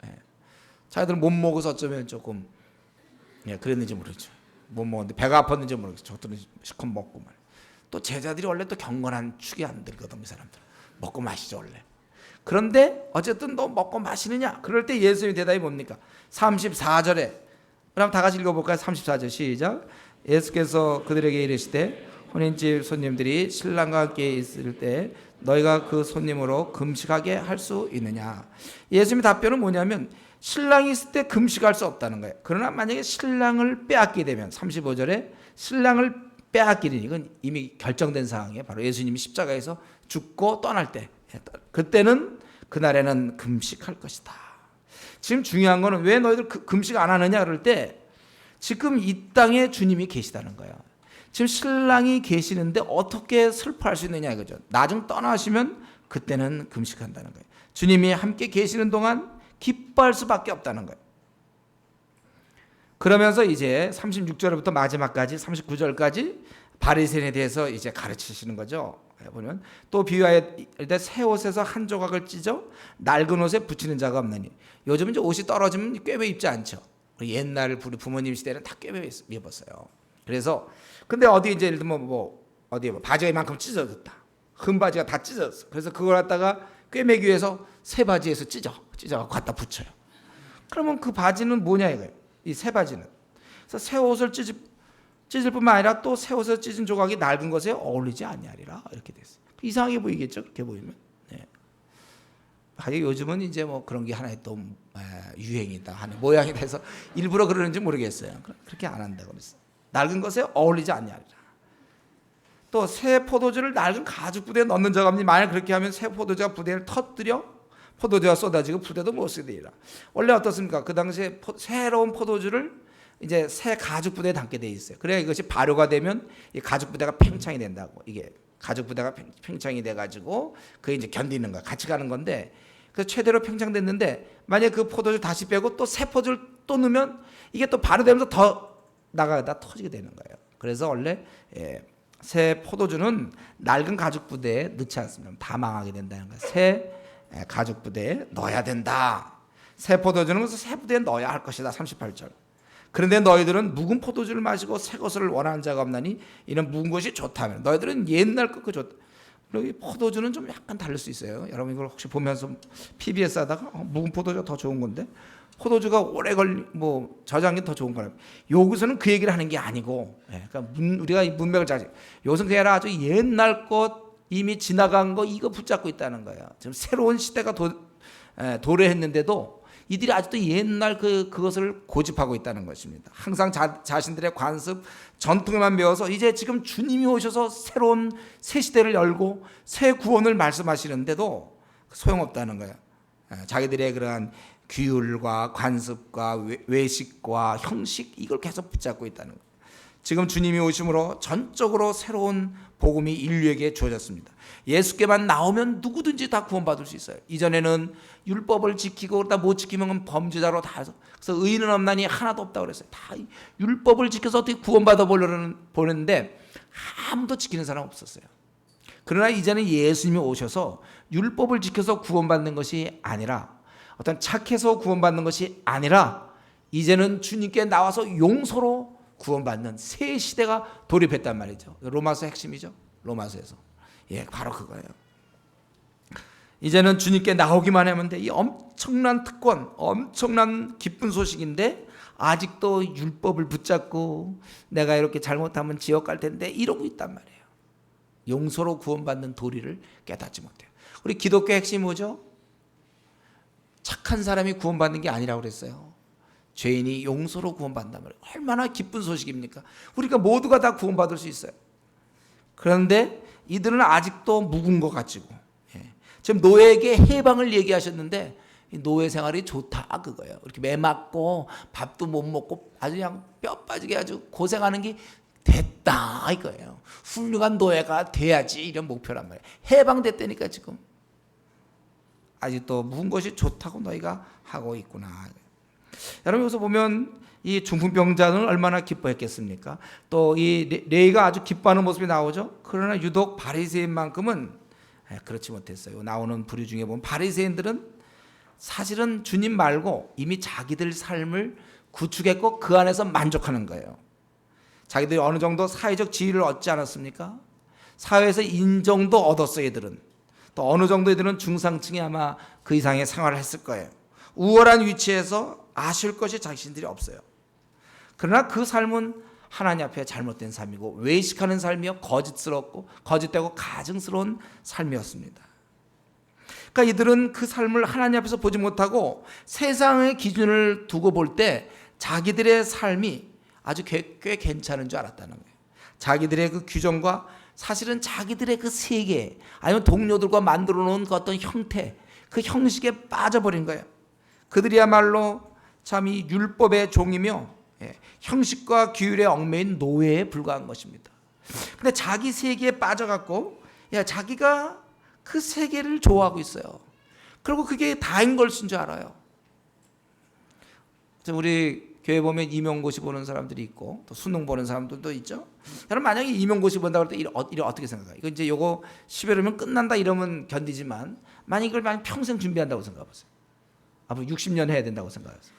예. 자기들은 못 먹어서 어쩌면 조금 그랬는지 모르죠. 못 먹었는데 배가 아팠는지 모르겠어요. 저들은 실컷 먹고 말. 또 제자들이 원래 또 경건한 축이 안 들거든. 이 사람들 먹고 마시죠 원래. 그런데 어쨌든 너 먹고 마시느냐? 그럴 때 예수님의 대답이 뭡니까? 34절에 그럼 다 같이 읽어볼까요? 34절 시작. 예수께서 그들에게 이르시되 혼인집 손님들이 신랑과 함께 있을 때 너희가 그 손님으로 금식하게 할 수 있느냐? 예수님의 답변은 뭐냐면 신랑이 있을 때 금식할 수 없다는 거예요. 그러나 만약에 신랑을 빼앗게 되면 35절에 신랑을 빼앗기는 이건 이미 결정된 상황이에요. 바로 예수님이 십자가에서 죽고 떠날 때 그때는 그날에는 금식할 것이다. 지금 중요한 거는 왜 너희들 금식 안 하느냐 그럴 때 지금 이 땅에 주님이 계시다는 거예요. 지금 신랑이 계시는데 어떻게 슬퍼할 수 있느냐 이거죠. 나중 떠나시면 그때는 금식한다는 거예요. 주님이 함께 계시는 동안 기뻐할 수밖에 없다는 거예요. 그러면서 이제 36절부터 마지막까지 39절까지 바리새인에 대해서 이제 가르치시는 거죠. 보면 또 비유하여 때 새 옷에서 한 조각을 찢어 낡은 옷에 붙이는 자가 없느니. 요즘 이제 옷이 떨어지면 꿰매 입지 않죠. 옛날 부모님 시대는 다 꿰매 입었어요. 그래서 근데 어디 이제 예를 들면 어디 바지가 이만큼 찢어졌다. 흠 바지가 다 찢어졌어. 그래서 그걸 갖다가 꿰매기 위해서 새 바지에서 찢어 갖다 붙여요. 그러면 그 바지는 뭐냐 이거예요. 이 새 바지는. 그래서 새 옷을 찢을 뿐만 아니라 또 새 옷을 찢은 조각이 낡은 것에 어울리지 아니하리라 이렇게 됐어요. 이상하게 보이겠죠, 그렇게 보이면. 네. 하긴 요즘은 이제 그런 게 하나의 또 유행이다 하는 모양이 돼서 일부러 그러는지 모르겠어요. 그렇게 안 한다고 그랬어요. 낡은 것에 어울리지 아니하리라. 또 새 포도주를 낡은 가죽 부대에 넣는 자가 없니? 만약 그렇게 하면 새 포도주가 부대를 터뜨려 포도주가 쏟아지고 부대도 못 쓰게 되리라. 원래 어떻습니까? 그 당시에 새로운 포도주를 이제 새 가죽 부대에 담게 돼 있어요. 그래야 이것이 발효가 되면 이 가죽 부대가 팽창이 된다고. 이게 가죽 부대가 팽창이 돼 가지고 그게 이제 견디는 거야. 같이 가는 건데 그래서 최대로 팽창됐는데 만약 그 포도주 다시 빼고 또 새 포도주를 또 넣으면 이게 또 발효되면서 더 나가다 터지게 되는 거예요. 그래서 원래 새 포도주는 낡은 가죽 부대에 넣지 않습니다. 다 망하게 된다는 거예요. 새 가죽 부대에 넣어야 된다. 새 포도주는 그래서 새 부대에 넣어야 할 것이다. 38절. 그런데 너희들은 묵은 포도주를 마시고 새 것을 원하는 자가 없나니 이는 묵은 것이 좋다면 너희들은 옛날 거 좋다. 그리고 포도주는 좀 약간 다를 수 있어요. 여러분 이걸 혹시 보면서 PBS 하다가 묵은 포도주가 더 좋은 건데 포도주가 오래 저장이 더 좋은 거라면 여기서는 그 얘기를 하는 게 아니고 그러니까 우리가 이 문맥을 잘 여기서 그게 아니라 아주 옛날 것 이미 지나간 거 이거 붙잡고 있다는 거예요. 지금 새로운 시대가 도래했는데도 이들이 아직도 옛날 그것을 고집하고 있다는 것입니다. 항상 자신들의 관습, 전통에만 배워서 이제 지금 주님이 오셔서 새로운 새 시대를 열고 새 구원을 말씀하시는데도 소용없다는 거예요. 자기들의 그러한 규율과 관습과 외식과 형식 이걸 계속 붙잡고 있다는 거예요. 지금 주님이 오심으로 전적으로 새로운 복음이 인류에게 주어졌습니다. 예수께만 나오면 누구든지 다 구원받을 수 있어요. 이전에는 율법을 지키고 그러다 못 지키면 범죄자로 다 해서 그래서 의인은 없나니 하나도 없다고 그랬어요. 다 율법을 지켜서 어떻게 구원받아 보는데 아무도 지키는 사람 없었어요. 그러나 이제는 예수님이 오셔서 율법을 지켜서 구원받는 것이 아니라 어떤 착해서 구원받는 것이 아니라 이제는 주님께 나와서 용서로 구원받는 새 시대가 돌입했단 말이죠. 로마서 핵심이죠. 로마서에서. 바로 그거예요. 이제는 주님께 나오기만 하면 돼. 이 엄청난 특권, 엄청난 기쁜 소식인데 아직도 율법을 붙잡고 내가 이렇게 잘못하면 지옥 갈 텐데 이러고 있단 말이에요. 용서로 구원받는 도리를 깨닫지 못해요. 우리 기독교 핵심이 뭐죠? 착한 사람이 구원받는 게 아니라고 그랬어요. 죄인이 용서로 구원받는단 말이에요. 얼마나 기쁜 소식입니까? 우리가 모두가 다 구원받을 수 있어요. 그런데 이들은 아직도 묵은 것 가지고, 지금 노예에게 해방을 얘기하셨는데 노예 생활이 좋다 그거예요. 이렇게 매 맞고 밥도 못 먹고 아주 그냥 뼈 빠지게 아주 고생하는 게 됐다 이거예요. 훌륭한 노예가 돼야지 이런 목표란 말이에요. 해방됐다니까 지금. 아직도 묵은 것이 좋다고 너희가 하고 있구나. 여러분 여기서 보면 이 중풍병자는 얼마나 기뻐했겠습니까? 또 이 레위가 아주 기뻐하는 모습이 나오죠. 그러나 유독 바리새인만큼은 그렇지 못했어요. 나오는 부류 중에 보면 바리새인들은 사실은 주님 말고 이미 자기들 삶을 구축했고 그 안에서 만족하는 거예요. 자기들이 어느 정도 사회적 지위를 얻지 않았습니까? 사회에서 인정도 얻었어요. 얘들은 또 어느 정도 애들은 중상층이 아마 그 이상의 생활을 했을 거예요. 우월한 위치에서 아쉬울 것이 자신들이 없어요. 그러나 그 삶은 하나님 앞에 잘못된 삶이고 외식하는 삶이요 거짓스럽고 거짓되고 가증스러운 삶이었습니다. 그러니까 이들은 그 삶을 하나님 앞에서 보지 못하고 세상의 기준을 두고 볼 때 자기들의 삶이 아주 꽤 괜찮은 줄 알았다는 거예요. 자기들의 그 규정과 사실은 자기들의 그 세계 아니면 동료들과 만들어 놓은 그 어떤 형태 그 형식에 빠져버린 거예요. 그들이야말로 참 이 율법의 종이며 형식과 규율에 얽매인 노예에 불과한 것입니다. 근데 자기 세계에 빠져갖고 자기가 그 세계를 좋아하고 있어요. 그리고 그게 다인 것인 줄 알아요. 우리 교회 보면 임용고시 보는 사람들이 있고 또 수능 보는 사람들도 있죠. 여러분 만약에 임용고시 본다고 할 때 이거 어떻게 생각해요? 이거 이제 요거 10회로면 끝난다 이러면 견디지만 만약 이걸 평생 준비한다고 생각해보세요. 앞으로 60년 해야 된다고 생각하세요.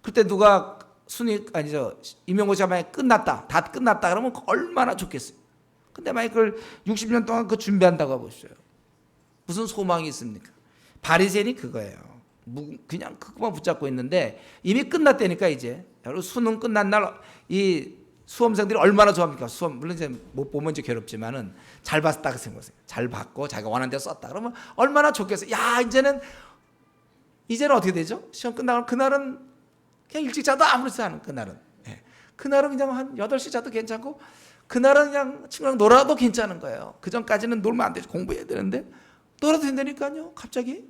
그때 누가 임용고시가 만약에 끝났다, 다 끝났다 그러면 얼마나 좋겠어요. 근데 만약 그걸 60년 동안 그 준비한다고 해보세요. 무슨 소망이 있습니까? 바리새인이 그거예요. 그냥 그것만 붙잡고 있는데 이미 끝났다니까 이제. 여러분 수능 끝난 날 이 수험생들이 얼마나 좋아합니까? 수험 물론 이제 못 보면 이제 괴롭지만은 잘 봤다 그 생각하세요. 잘 봤고 자기가 원하는 대로 썼다 그러면 얼마나 좋겠어요. 야 이제는 어떻게 되죠? 시험 끝나면 그날은 그냥 일찍 자도 아무렇지 않은 그날은. 그날은 그냥 한 8시 자도 괜찮고 그날은 그냥 친구랑 놀아도 괜찮은 거예요. 그 전까지는 놀면 안 되죠. 공부해야 되는데 놀아도 된다니까요. 갑자기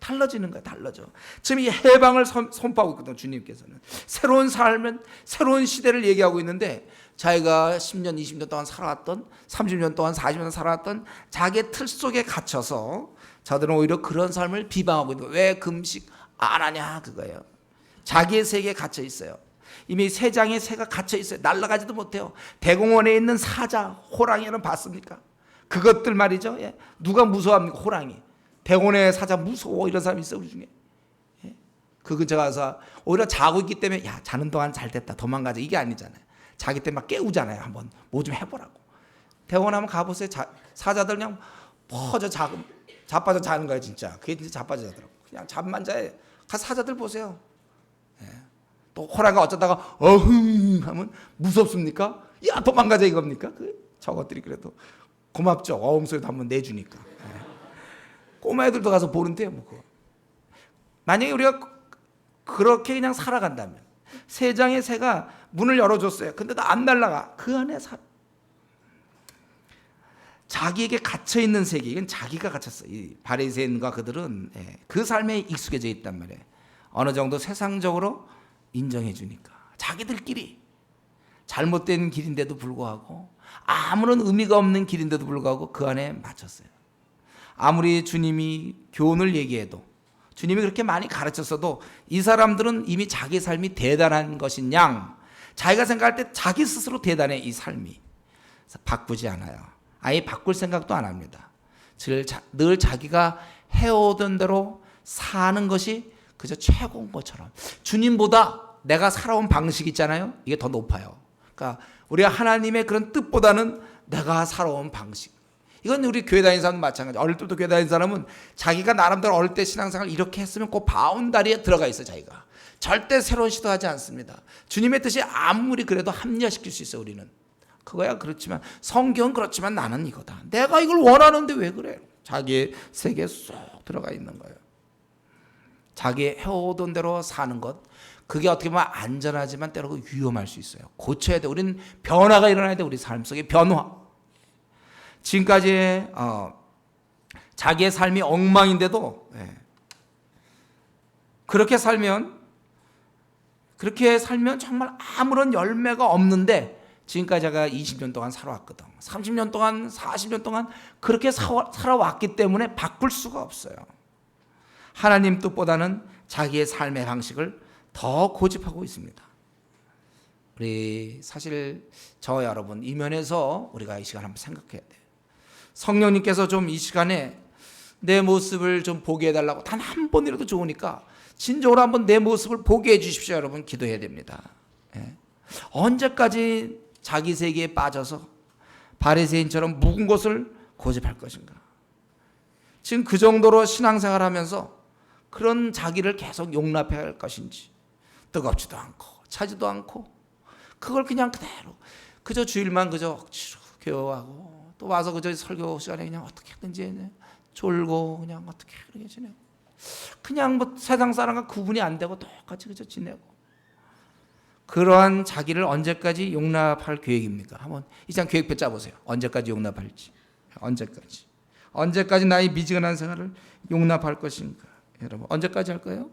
달라지는 거예요. 달라져. 지금 이 해방을 선포하고 있거든요. 주님께서는 새로운 삶은 새로운 시대를 얘기하고 있는데 자기가 10년 20년 동안 살아왔던 30년 동안 40년 살아왔던 자기의 틀 속에 갇혀서 저들은 오히려 그런 삶을 비방하고 있는 거예요. 왜 금식 안 하냐 그거예요. 자기의 세계에 갇혀 있어요. 이미 새 장의 새가 갇혀 있어요. 날아가지도 못해요. 대공원에 있는 사자, 호랑이는 봤습니까? 그것들 말이죠. 누가 무서워합니까? 호랑이. 대공원에 사자 무서워 이런 사람이 있어 우리 중에. 그 근처 가서 오히려 자고 있기 때문에 야 자는 동안 잘 됐다 도망가자 이게 아니잖아요. 자기 때 막 깨우잖아요. 한번 뭐 좀 해보라고. 대공원 한번 가보세요. 사자들 그냥 퍼져 자빠져 자는 거예요 진짜. 그게 진짜 자빠져 자더라고. 그냥 잠만 자요. 가서 사자들 보세요. 또 호랑이가 어쩌다가 어흥 하면 무섭습니까? 야 도망가자 이겁니까? 저것들이 그래도 고맙죠. 어흥 소리도 한번 내주니까. 꼬마 애들도 가서 보는데요. 뭐 그거. 만약에 우리가 그렇게 그냥 살아간다면 세 장의 새가 문을 열어줬어요. 근데 안 날아가. 그 안에 자기에게 갇혀있는 세계. 이건 자기가 갇혔어요. 이 바리새인과 그들은 그 삶에 익숙해져 있단 말이에요. 어느 정도 세상적으로 인정해 주니까 자기들끼리 잘못된 길인데도 불구하고 아무런 의미가 없는 길인데도 불구하고 그 안에 맞췄어요. 아무리 주님이 교훈을 얘기해도 주님이 그렇게 많이 가르쳤어도 이 사람들은 이미 자기 삶이 대단한 것인 양 자기가 생각할 때 자기 스스로 대단해 이 삶이. 그래서 바꾸지 않아요. 아예 바꿀 생각도 안 합니다. 늘 자기가 해오던 대로 사는 것이 그저 최고인 것처럼. 주님보다 내가 살아온 방식 있잖아요. 이게 더 높아요. 그러니까 우리가 하나님의 그런 뜻보다는 내가 살아온 방식 이건 우리 교회 다니는 사람도 마찬가지. 어릴 때부터 교회 다니는 사람은 자기가 나름대로 어릴 때 신앙생활 이렇게 했으면 그 바운다리에 들어가 있어요. 자기가 절대 새로운 시도하지 않습니다. 주님의 뜻이 아무리 그래도 합리화시킬 수 있어요. 우리는 그거야. 그렇지만 성경은 그렇지만 나는 이거다. 내가 이걸 원하는데 왜 그래? 자기의 세계에 쏙 들어가 있는 거예요. 자기 해오던 대로 사는 것, 그게 어떻게 보면 안전하지만 때로 위험할 수 있어요. 고쳐야 돼. 우리는 변화가 일어나야 돼. 우리 삶 속에 변화. 지금까지 자기의 삶이 엉망인데도 그렇게 살면 정말 아무런 열매가 없는데, 지금까지 제가 20년 동안 살아왔거든. 30년 동안 40년 동안 그렇게 살아왔기 때문에 바꿀 수가 없어요. 하나님 뜻보다는 자기의 삶의 방식을 더 고집하고 있습니다. 우리 사실 저 여러분 이 면에서 우리가 이 시간 한번 생각해야 돼요. 성령님께서 좀 이 시간에 내 모습을 좀 보게 해달라고 단 한 번이라도 좋으니까 진정으로 한번 내 모습을 보게 해주십시오. 여러분 기도해야 됩니다. 언제까지 자기 세계에 빠져서 바리새인처럼 묵은 것을 고집할 것인가? 지금 그 정도로 신앙생활하면서 그런 자기를 계속 용납해야 할 것인지, 뜨겁지도 않고 차지도 않고 그걸 그냥 그대로 그저 주일만 그저 억지로 교화하고 또 와서 그저 설교 시간에 그냥 어떻게든지 졸고 그냥 어떻게 그렇게 지내고 그냥 뭐 세상 사람과 구분이 안 되고 똑같이 그저 지내고, 그러한 자기를 언제까지 용납할 계획입니까? 한번 이장 계획표 짜보세요. 언제까지 용납할지. 언제까지 나의 미지근한 생활을 용납할 것인가? 여러분 언제까지 할 거예요?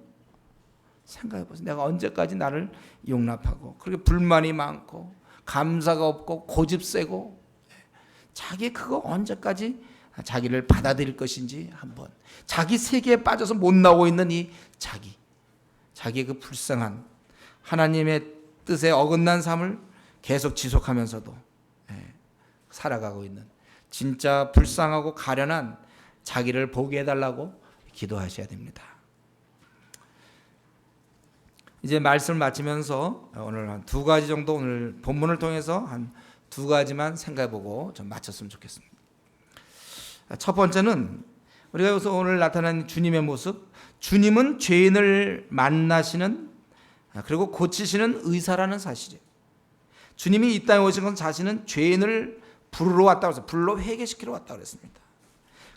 생각해보세요. 내가 언제까지 나를 용납하고 그렇게 불만이 많고 감사가 없고 고집 세고 자기 그거 언제까지 자기를 받아들일 것인지, 한번 자기 세계에 빠져서 못 나오고 있는 이 자기의 그 불쌍한 하나님의 뜻에 어긋난 삶을 계속 지속하면서도 살아가고 있는 진짜 불쌍하고 가련한 자기를 보게 해달라고 기도하셔야 됩니다. 이제 말씀을 마치면서 오늘 한 두 가지 정도, 오늘 본문을 통해서 한 두 가지만 생각해보고 좀 마쳤으면 좋겠습니다. 첫 번째는 우리가 여기서 오늘 나타난 주님의 모습, 주님은 죄인을 만나시는 그리고 고치시는 의사라는 사실이에요. 주님이 이 땅에 오신 건 자신은 죄인을 부르러 왔다고 해서 불러 회개시키러 왔다고 그랬습니다.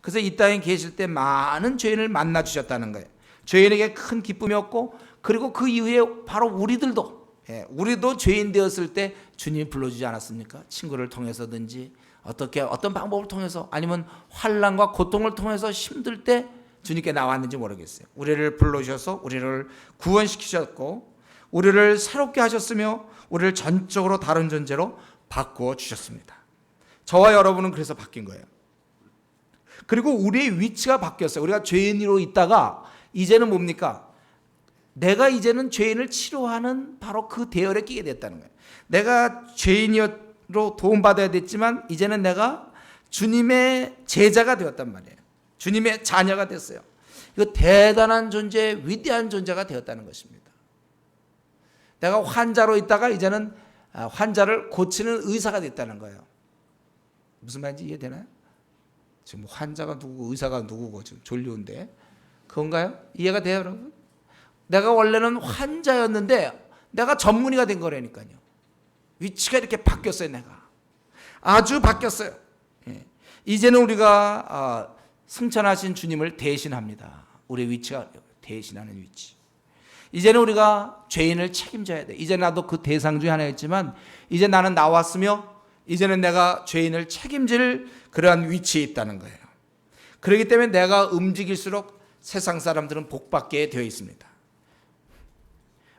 그래서 이 땅에 계실 때 많은 죄인을 만나 주셨다는 거예요. 죄인에게 큰 기쁨이었고, 그리고 그 이후에 바로 우리도 죄인 되었을 때 주님이 불러주지 않았습니까? 친구를 통해서든지 어떤 방법을 통해서, 아니면 환난과 고통을 통해서 힘들 때 주님께 나왔는지 모르겠어요. 우리를 불러주셔서 우리를 구원시키셨고 우리를 새롭게 하셨으며 우리를 전적으로 다른 존재로 바꾸어 주셨습니다. 저와 여러분은 그래서 바뀐 거예요. 그리고 우리의 위치가 바뀌었어요. 우리가 죄인으로 있다가 이제는 뭡니까? 내가 이제는 죄인을 치료하는 바로 그 대열에 끼게 됐다는 거예요. 내가 죄인으로 도움받아야 됐지만 이제는 내가 주님의 제자가 되었단 말이에요. 주님의 자녀가 됐어요. 이거 대단한 존재, 위대한 존재가 되었다는 것입니다. 내가 환자로 있다가 이제는 환자를 고치는 의사가 됐다는 거예요. 무슨 말인지 이해되나요? 지금 환자가 누구고 의사가 누구고 지금 졸려운데 그건가요? 이해가 돼요, 여러분? 내가 원래는 환자였는데 내가 전문의가 된 거라니까요. 위치가 이렇게 바뀌었어요. 내가 아주 바뀌었어요. 이제는 우리가 승천하신 주님을 대신합니다. 우리의 위치가 대신하는 위치. 이제는 우리가 죄인을 책임져야 돼. 이제 나도 그 대상 중에 하나였지만 이제 나는 나왔으며 이제는 내가 죄인을 책임질 그러한 위치에 있다는 거예요. 그렇기 때문에 내가 움직일수록 세상 사람들은 복받게 되어 있습니다.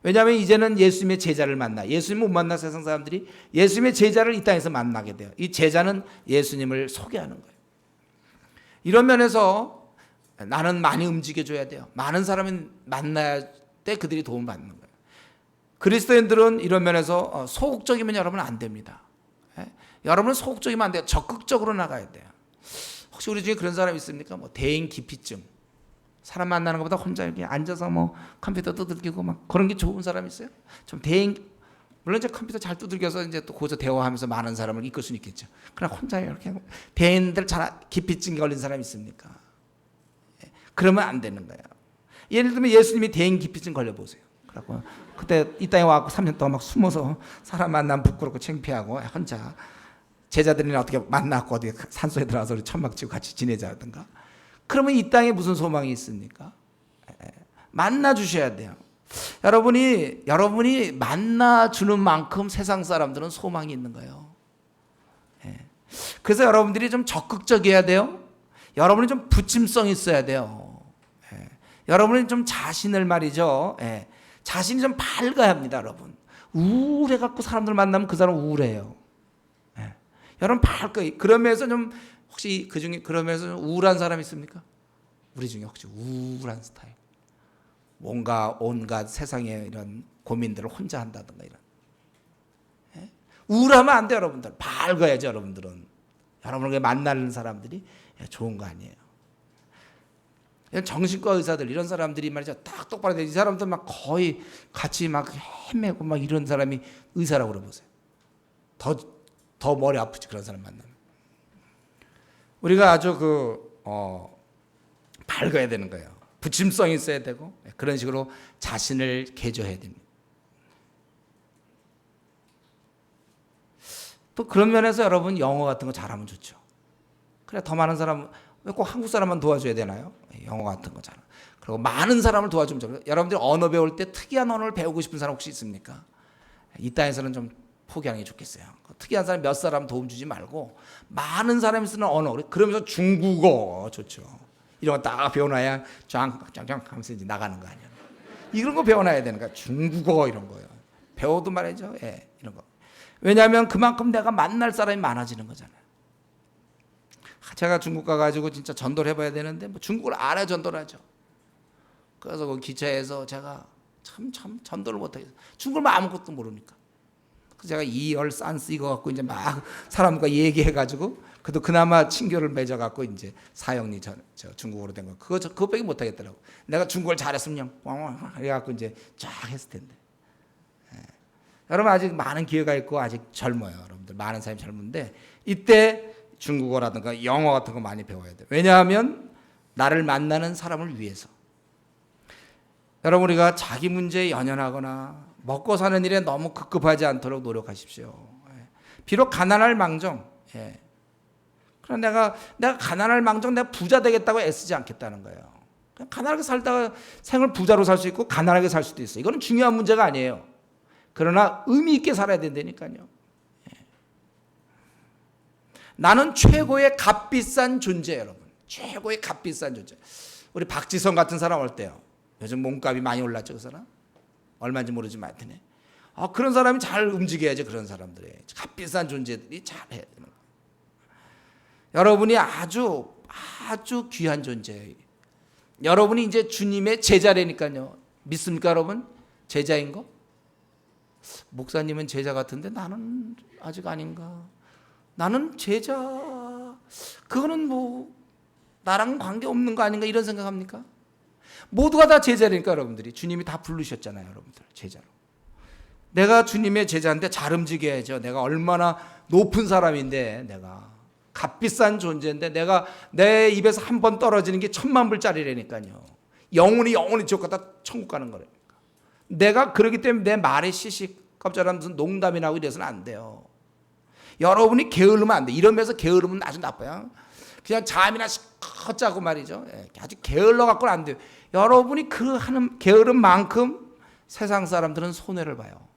왜냐하면 이제는 예수님의 제자를 만나, 예수님 못 만나 세상 사람들이 예수님의 제자를 이 땅에서 만나게 돼요. 이 제자는 예수님을 소개하는 거예요. 이런 면에서 나는 많이 움직여줘야 돼요. 많은 사람이 만나야 때 그들이 도움을 받는 거예요. 그리스도인들은 이런 면에서 소극적이면 여러분 안 됩니다. 여러분은 소극적이면 안 돼요. 적극적으로 나가야 돼요. 혹시 우리 중에 그런 사람 있습니까? 뭐 대인 기피증, 사람 만나는 것보다 혼자 이렇게 앉아서 뭐 컴퓨터 두들기고 막 그런 게 좋은 사람 있어요? 좀 대인 물론 이제 컴퓨터 잘 두들겨서 이제 또 거기서 대화하면서 많은 사람을 이끌 수는 있겠죠. 그러나 혼자 이렇게 대인들 잘 기피증 걸린 사람이 있습니까? 그러면 안 되는 거예요. 예를 들면 예수님이 대인 기피증 걸려보세요. 그래갖고 그때 이 땅에 와서 3년 동안 막 숨어서 사람 만나면 부끄럽고 창피하고 혼자 제자들이나 어떻게 만나고 어디 산소에 들어가서 천막 치고 같이 지내자든가. 그러면 이 땅에 무슨 소망이 있습니까? 만나 주셔야 돼요. 여러분이 만나 주는 만큼 세상 사람들은 소망이 있는 거예요. 그래서 여러분들이 좀 적극적이어야 돼요. 여러분이 좀 부침성 있어야 돼요. 여러분이 좀 자신을 말이죠. 자신이 좀 밝아야 합니다, 여러분. 우울해 갖고 사람들 만나면 그 사람 우울해요. 여러분 밝고 그러면서 좀 혹시 그 중에 그러면서 좀 우울한 사람 있습니까? 우리 중에 혹시 우울한 스타일, 뭔가 온갖 세상의 이런 고민들을 혼자 한다든가 이런. 우울하면 안 돼요, 여러분들. 밝아야죠, 여러분들은. 여러분에게 만나는 사람들이 좋은 거 아니에요. 정신과 의사들 이런 사람들이 말이죠, 딱 똑바로 돼. 이 사람들 막 거의 같이 막 헤매고 막 이런 사람이 의사라고 그러보세요. 더 머리 아프지, 그런 사람 만나면. 우리가 아주 밝아야 되는 거예요. 부침성이 있어야 되고 그런 식으로 자신을 개조해야 됩니다. 또 그런 면에서 여러분 영어 같은 거 잘하면 좋죠. 그래 더 많은 사람, 왜 꼭 한국 사람만 도와줘야 되나요? 영어 같은 거 잘. 그리고 많은 사람을 도와주면 좋아요. 여러분들이 언어 배울 때 특이한 언어를 배우고 싶은 사람 혹시 있습니까? 이 땅에서는 좀 포기하는 게 좋겠어요. 특이한 사람 몇 사람 도움 주지 말고 많은 사람이 쓰는 언어, 그러면서 중국어 좋죠. 이런 거 딱 배워놔야 짱짱짱 하면서 이제 나가는 거 아니에요. 이런 거 배워놔야 되는 거야. 중국어 이런 거요. 배워도 말이죠. 이런 거. 왜냐하면 그만큼 내가 만날 사람이 많아지는 거잖아요. 제가 중국 가가지고 진짜 전도를 해봐야 되는데 뭐 중국을 알아야 전도를 하죠. 그래서 그 기차에서 제가 참 전도를 못하겠어요. 중국을 아무것도 모르니까. 그래서 제가 이열산스 이거 갖고 이제 막 사람과 얘기해가지고 그래도 그나마 친교를 맺어갖고 이제 사형리 저 중국어로 된 거 그것밖에 못하겠더라고. 내가 중국어를 잘했으면 그냥 그래갖고 이제 쫙 했을 텐데. 여러분 아직 많은 기회가 있고 아직 젊어요. 여러분들 많은 사람이 젊은데 이때 중국어라든가 영어 같은 거 많이 배워야 돼요. 왜냐하면 나를 만나는 사람을 위해서. 여러분 우리가 자기 문제에 연연하거나 먹고 사는 일에 너무 급급하지 않도록 노력하십시오. 비록 가난할 망정, 그러나 내가 가난할 망정 내가 부자 되겠다고 애쓰지 않겠다는 거예요. 그냥 가난하게 살다가 생을 부자로 살 수 있고 가난하게 살 수도 있어요. 이거는 중요한 문제가 아니에요. 그러나 의미 있게 살아야 된다니까요. 나는 최고의 값비싼 존재, 여러분. 최고의 값비싼 존재. 우리 박지성 같은 사람 어때요? 요즘 몸값이 많이 올랐죠, 그 사람? 얼마인지 모르지만 하여튼. 그런 사람이 잘 움직여야죠, 그런 사람들이. 값비싼 존재들이 잘해야 되는 거예요. 여러분이 아주 귀한 존재예요. 여러분이 이제 주님의 제자라니까요. 믿습니까, 여러분? 제자인 거? 목사님은 제자 같은데 나는 아직 아닌가? 나는 제자, 그거는 뭐 나랑 관계없는 거 아닌가 이런 생각합니까? 모두가 다 제자라니까 여러분들이. 주님이 다 부르셨잖아요, 여러분들 제자로. 내가 주님의 제자인데 잘 움직여야죠. 내가 얼마나 높은 사람인데, 내가 값비싼 존재인데 내가 내 입에서 한 번 떨어지는 게 10,000,000불짜리라니까요. 영혼이 지옥 갔다 천국 가는 거라니까. 내가 그러기 때문에 내 말에 시식 깜짝이야 무슨 농담이 나고 이래서는 안 돼요. 여러분이 게으르면 안 돼. 이러면서 게으르면 아주 나빠요. 그냥 잠이나 실컷 자고 말이죠. 아주 게을러 갖고는 안 돼요. 여러분이 그 하는 게으른 만큼 세상 사람들은 손해를 봐요.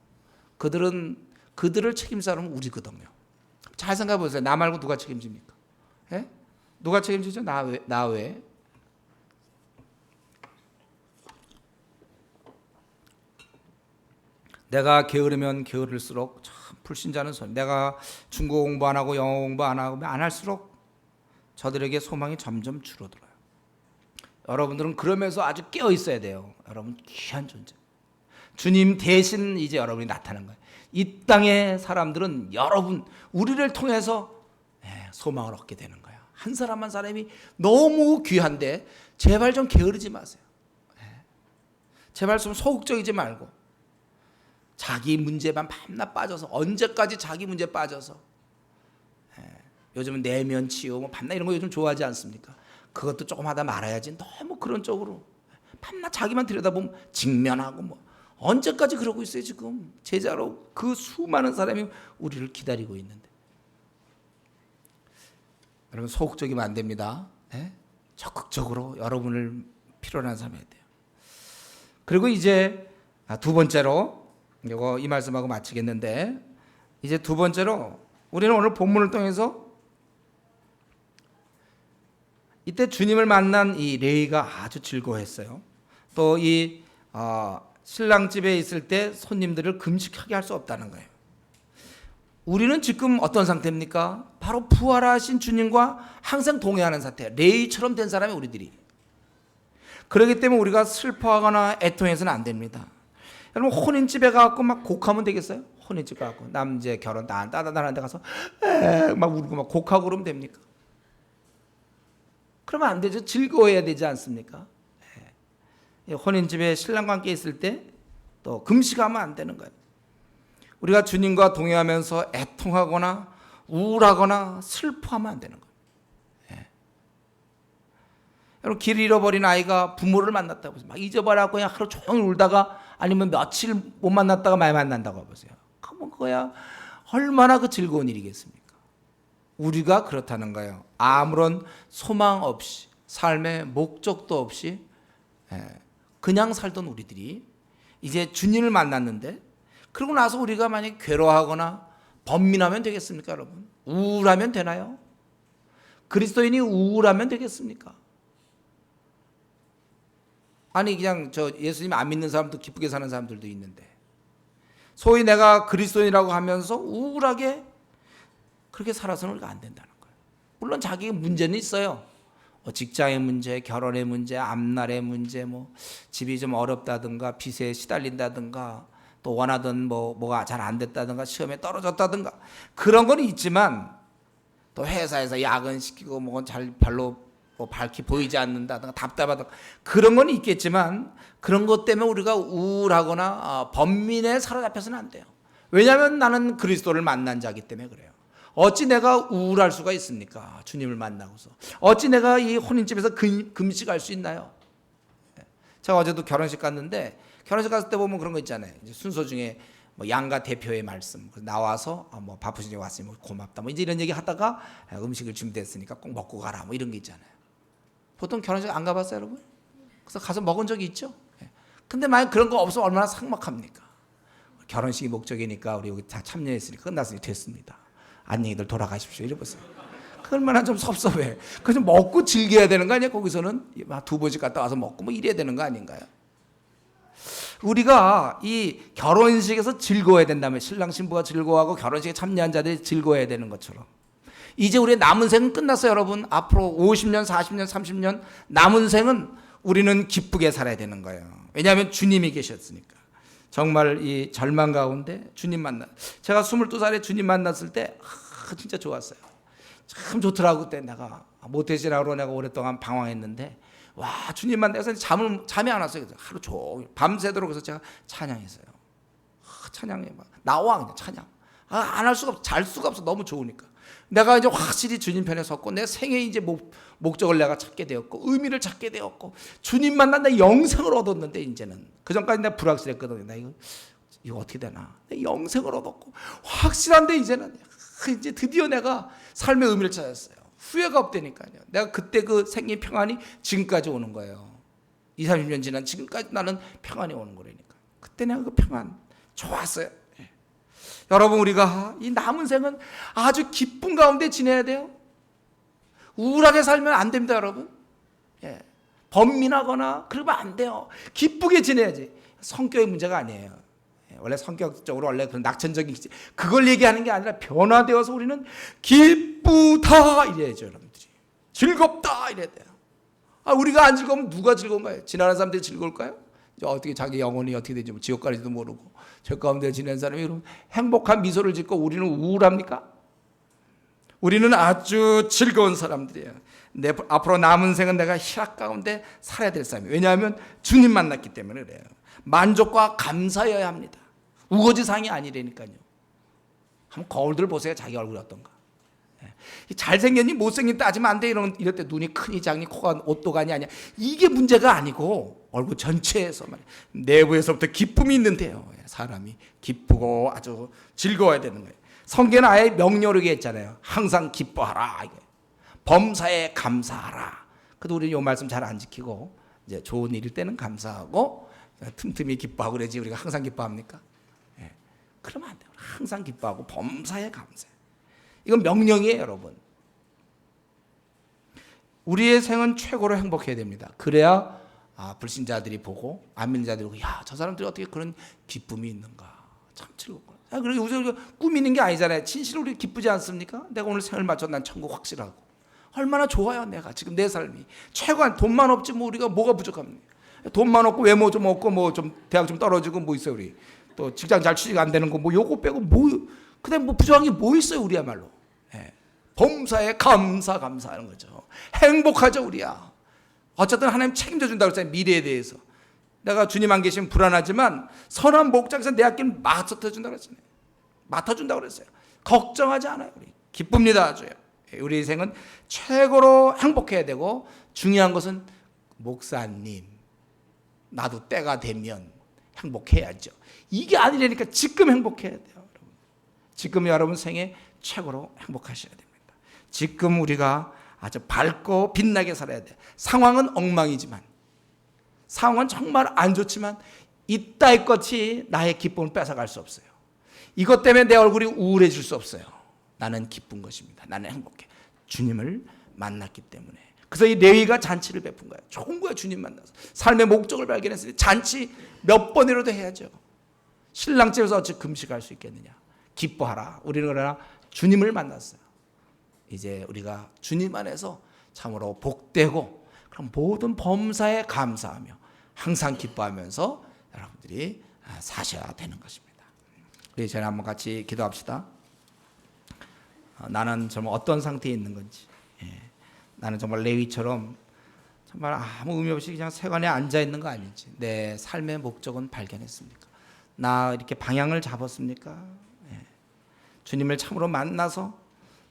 그들을 책임 사람은 우리거든요. 잘 생각해 보세요. 나 말고 누가 책임집니까? 누가 책임지죠? 나 외에. 내가 게으르면 게으를수록 참 불신자는 소리. 내가 중국어 공부 안 하고 영어 공부 안 할수록 저들에게 소망이 점점 줄어들어요. 여러분들은 그러면서 아주 깨어 있어야 돼요. 여러분 귀한 존재. 주님 대신 이제 여러분이 나타나는 거예요. 이 땅의 사람들은 우리를 통해서 소망을 얻게 되는 거예요. 한 사람 한 사람이 너무 귀한데 제발 좀 게으르지 마세요. 제발 좀 소극적이지 말고. 자기 문제만 밤낮 빠져서 언제까지 자기 문제 빠져서 요즘은 내면 치유 뭐 밤낮 이런 거 요즘 좋아하지 않습니까? 그것도 조금 하다 말아야지. 너무 그런 쪽으로 밤낮 자기만 들여다보면 직면하고 뭐 언제까지 그러고 있어요. 지금 제자로 그 수많은 사람이 우리를 기다리고 있는데 여러분 소극적이면 안 됩니다. 적극적으로 여러분을 필요로 하는 사람이 돼요. 그리고 이제 두 번째로 이거 이 말씀하고 마치겠는데 이제 두 번째로 우리는 오늘 본문을 통해서 이때 주님을 만난 이 레위가 아주 즐거워했어요. 또 이 신랑 집에 있을 때 손님들을 금식하게 할 수 없다는 거예요. 우리는 지금 어떤 상태입니까? 바로 부활하신 주님과 항상 동행하는 상태, 레위처럼 된 사람이 우리들이. 그렇기 때문에 우리가 슬퍼하거나 애통해서는 안 됩니다. 여러분 혼인집에 가서 막 곡하면 되겠어요? 혼인집 가서 남자 결혼 따다다는 데 가서 막 울고 막 곡하고 그러면 됩니까? 그러면 안 되죠. 즐거워해야 되지 않습니까? 혼인집에 신랑과 함께 있을 때 또 금식하면 안 되는 거예요. 우리가 주님과 동행하면서 애통하거나 우울하거나 슬퍼하면 안 되는 거예요. 여러분 길 잃어버린 아이가 부모를 만났다고 보세요. 막 잊어버려갖고 그냥 하루 종일 울다가 아니면 며칠 못 만났다가 많이 만난다고 보세요. 그러면 그거야 얼마나 그 즐거운 일이겠습니까? 우리가 그렇다는 거예요. 아무런 소망 없이 삶의 목적도 없이 그냥 살던 우리들이 이제 주님을 만났는데 그러고 나서 우리가 만약에 괴로워하거나 번민하면 되겠습니까 여러분? 우울하면 되나요? 그리스도인이 우울하면 되겠습니까? 아니 그냥 저 예수님 안 믿는 사람도 기쁘게 사는 사람들도 있는데 소위 내가 그리스도인이라고 하면서 우울하게 그렇게 살아서는 우리가 안 된다는 거예요. 물론 자기의 문제는 있어요. 직장의 문제, 결혼의 문제, 앞날의 문제, 뭐 집이 좀 어렵다든가 빚에 시달린다든가 또 원하던 뭐가 잘 안 됐다든가 시험에 떨어졌다든가 그런 건 있지만 또 회사에서 야근시키고 뭐건 잘 별로 밝게 보이지 않는다든가 답답하다든가 그런 건 있겠지만 그런 것 때문에 우리가 우울하거나 번민에 사로잡혀서는 안 돼요. 왜냐하면 나는 그리스도를 만난 자이기 때문에 그래요. 어찌 내가 우울할 수가 있습니까? 주님을 만나고서. 어찌 내가 이 혼인집에서 금식할 수 있나요? 제가 어제도 결혼식 갔는데 결혼식 갔을 때 보면 그런 거 있잖아요. 이제 순서 중에 뭐 양가 대표의 말씀 나와서 뭐 바쁘신 데 왔으니 고맙다 뭐 이제 이런 얘기 하다가 음식을 준비됐으니까 꼭 먹고 가라 뭐 이런 게 있잖아요. 보통 결혼식 안 가봤어요 여러분? 그래서 가서 먹은 적이 있죠. 근데 만약 그런 거 없으면 얼마나 삭막합니까? 결혼식이 목적이니까 우리 여기 다 참여했으니까 끝났으니 됐습니다. 안녕히들 돌아가십시오 이러보세요. 얼마나 좀 섭섭해. 그래서 먹고 즐겨야 되는 거 아니야? 거기서는 두 번씩 갔다 와서 먹고 뭐 이래야 되는 거 아닌가요? 우리가 이 결혼식에서 즐거워야 된다면 신랑 신부가 즐거워하고 결혼식에 참여한 자들이 즐거워야 되는 것처럼 이제 우리의 남은 생은 끝났어요 여러분. 앞으로 50년 40년 30년 남은 생은 우리는 기쁘게 살아야 되는 거예요. 왜냐하면 주님이 계셨으니까. 정말 이 절망 가운데 주님 만나 제가 22살에 주님 만났을 때 진짜 좋았어요. 참 좋더라고. 그때 내가 모태신앙으로 내가 오랫동안 방황했는데 와 주님 만나서 잠이 안 왔어요. 하루 종일 밤새도록 그래서 제가 찬양했어요. 찬양해 막 나와 그냥 찬양. 안 할 수가 없어. 잘 수가 없어. 너무 좋으니까. 내가 이제 확실히 주님 편에 섰고 내 생애 이제 목적을 내가 찾게 되었고 의미를 찾게 되었고 주님 만난 내 영생을 얻었는데 이제는 그 전까지 내가 불확실했거든요. 나 이거 어떻게 되나? 내 영생을 얻었고 확실한데 이제는 이제 드디어 내가 삶의 의미를 찾았어요. 후회가 없다니까요. 내가 그때 그 생의 평안이 지금까지 오는 거예요. 20, 30년 지난 지금까지 나는 평안이 오는 거라니까. 그때 내가 그 평안 좋았어요. 여러분 우리가 이 남은 생은 아주 기쁜 가운데 지내야 돼요. 우울하게 살면 안 됩니다 여러분. 번민하거나 그러면 안 돼요. 기쁘게 지내야지. 성격의 문제가 아니에요. 원래 성격적으로 원래 그런 낙천적인 그걸 얘기하는 게 아니라 변화되어서 우리는 기쁘다 이래야죠 여러분들이. 즐겁다 이래야 돼요. 우리가 안 즐거우면 누가 즐거운가요? 지나가는 사람들이 즐거울까요? 어떻게 자기 영혼이 어떻게 되지? 지옥 갈지도 모르고 저 가운데 지낸 사람이 그럼 행복한 미소를 짓고 우리는 우울합니까? 우리는 아주 즐거운 사람들이에요. 내 앞으로 남은 생은 내가 희락 가운데 살아야 될 사람이에요. 왜냐하면 주님 만났기 때문에 그래요. 만족과 감사여야 합니다. 우거지상이 아니라니까요. 한번 거울들 보세요. 자기 얼굴이 어떤가. 잘생겼니 못생긴 따지면 안 돼. 이럴 때 눈이 크니 작니 코가 옷도가니 아니야. 이게 문제가 아니고 얼굴 전체에서 말이야. 내부에서부터 기쁨이 있는데요. 사람이 기쁘고 아주 즐거워야 되는 거예요. 성경은 아예 명료하게 했잖아요. 항상 기뻐하라. 범사에 감사하라. 그래도 우리 이 말씀 잘 안 지키고 이제 좋은 일일 때는 감사하고 틈틈이 기뻐하고 그러지 우리가 항상 기뻐합니까? 그러면 안 돼요. 항상 기뻐하고 범사에 감사해. 이건 명령이에요, 여러분. 우리의 생은 최고로 행복해야 됩니다. 그래야 불신자들이 보고 안 믿는 자들이 보고 야, 저 사람들이 어떻게 그런 기쁨이 있는가. 참 즐겁구나. 그리고 우리가 꾸미는 게 아니잖아요. 진실로 우리 기쁘지 않습니까? 내가 오늘 생을 맞춰 난 천국 확실하고. 얼마나 좋아요, 내가 지금 내 삶이. 최고한 돈만 없지 뭐 우리가 뭐가 부족합니까? 돈만 없고 외모 좀 없고 뭐 좀 대학 좀 떨어지고 뭐 있어요, 우리. 또 직장 잘 취직 안 되는 거 뭐 요거 빼고 뭐 그다음 뭐 부족한 게 뭐 있어요, 우리야말로. 범사에 감사하는 거죠. 행복하죠, 우리야. 어쨌든 하나님 책임져 준다고 했잖아요, 미래에 대해서. 내가 주님 안 계시면 불안하지만 선한 목장에서 내 앞길 맡아준다고 했잖아요. 맡아준다고 그랬어요. 걱정하지 않아요, 우리. 기쁩니다, 아주요. 우리 인생은 최고로 행복해야 되고 중요한 것은 목사님, 나도 때가 되면 행복해야죠. 이게 아니라니까 지금 행복해야 돼요, 여러분. 지금 여러분 생에 최고로 행복하셔야 됩니다. 지금 우리가 아주 밝고 빛나게 살아야 돼요. 상황은 엉망이지만, 상황은 정말 안 좋지만 이따의 것이 나의 기쁨을 뺏어갈 수 없어요. 이것 때문에 내 얼굴이 우울해질 수 없어요. 나는 기쁜 것입니다. 나는 행복해. 주님을 만났기 때문에. 그래서 이 레위가 잔치를 베푼 거예요. 좋은 거야, 주님 만나서. 삶의 목적을 발견했으니 잔치 몇 번이라도 해야죠. 신랑집에서 어찌 금식할 수 있겠느냐. 기뻐하라. 우리는 그러나 주님을 만났어요. 이제 우리가 주님 안에서 참으로 복되고 그럼 모든 범사에 감사하며 항상 기뻐하면서 여러분들이 사셔야 되는 것입니다. 우리 저희 한번 같이 기도합시다. 나는 정말 어떤 상태에 있는 건지, 나는 정말 레위처럼 정말 아무 의미 없이 그냥 세관에 앉아 있는 거 아닌지, 내 삶의 목적은 발견했습니까? 나 이렇게 방향을 잡았습니까? 주님을 참으로 만나서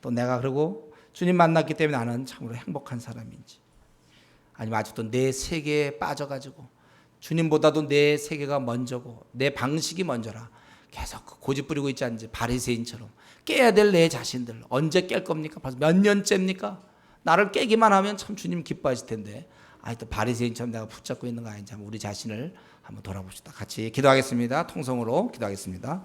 또 내가 그리고 주님 만났기 때문에 나는 참으로 행복한 사람인지, 아니면 아직도 내 세계에 빠져가지고 주님보다도 내 세계가 먼저고 내 방식이 먼저라 계속 고집 부리고 있지 않은지, 바리새인처럼 깨야 될 내 자신들 언제 깰 겁니까? 벌써 몇 년째입니까? 나를 깨기만 하면 참 주님 기뻐하실 텐데 또 바리새인처럼 내가 붙잡고 있는 거 아닌지 한번 우리 자신을 한번 돌아봅시다. 같이 기도하겠습니다. 통성으로 기도하겠습니다.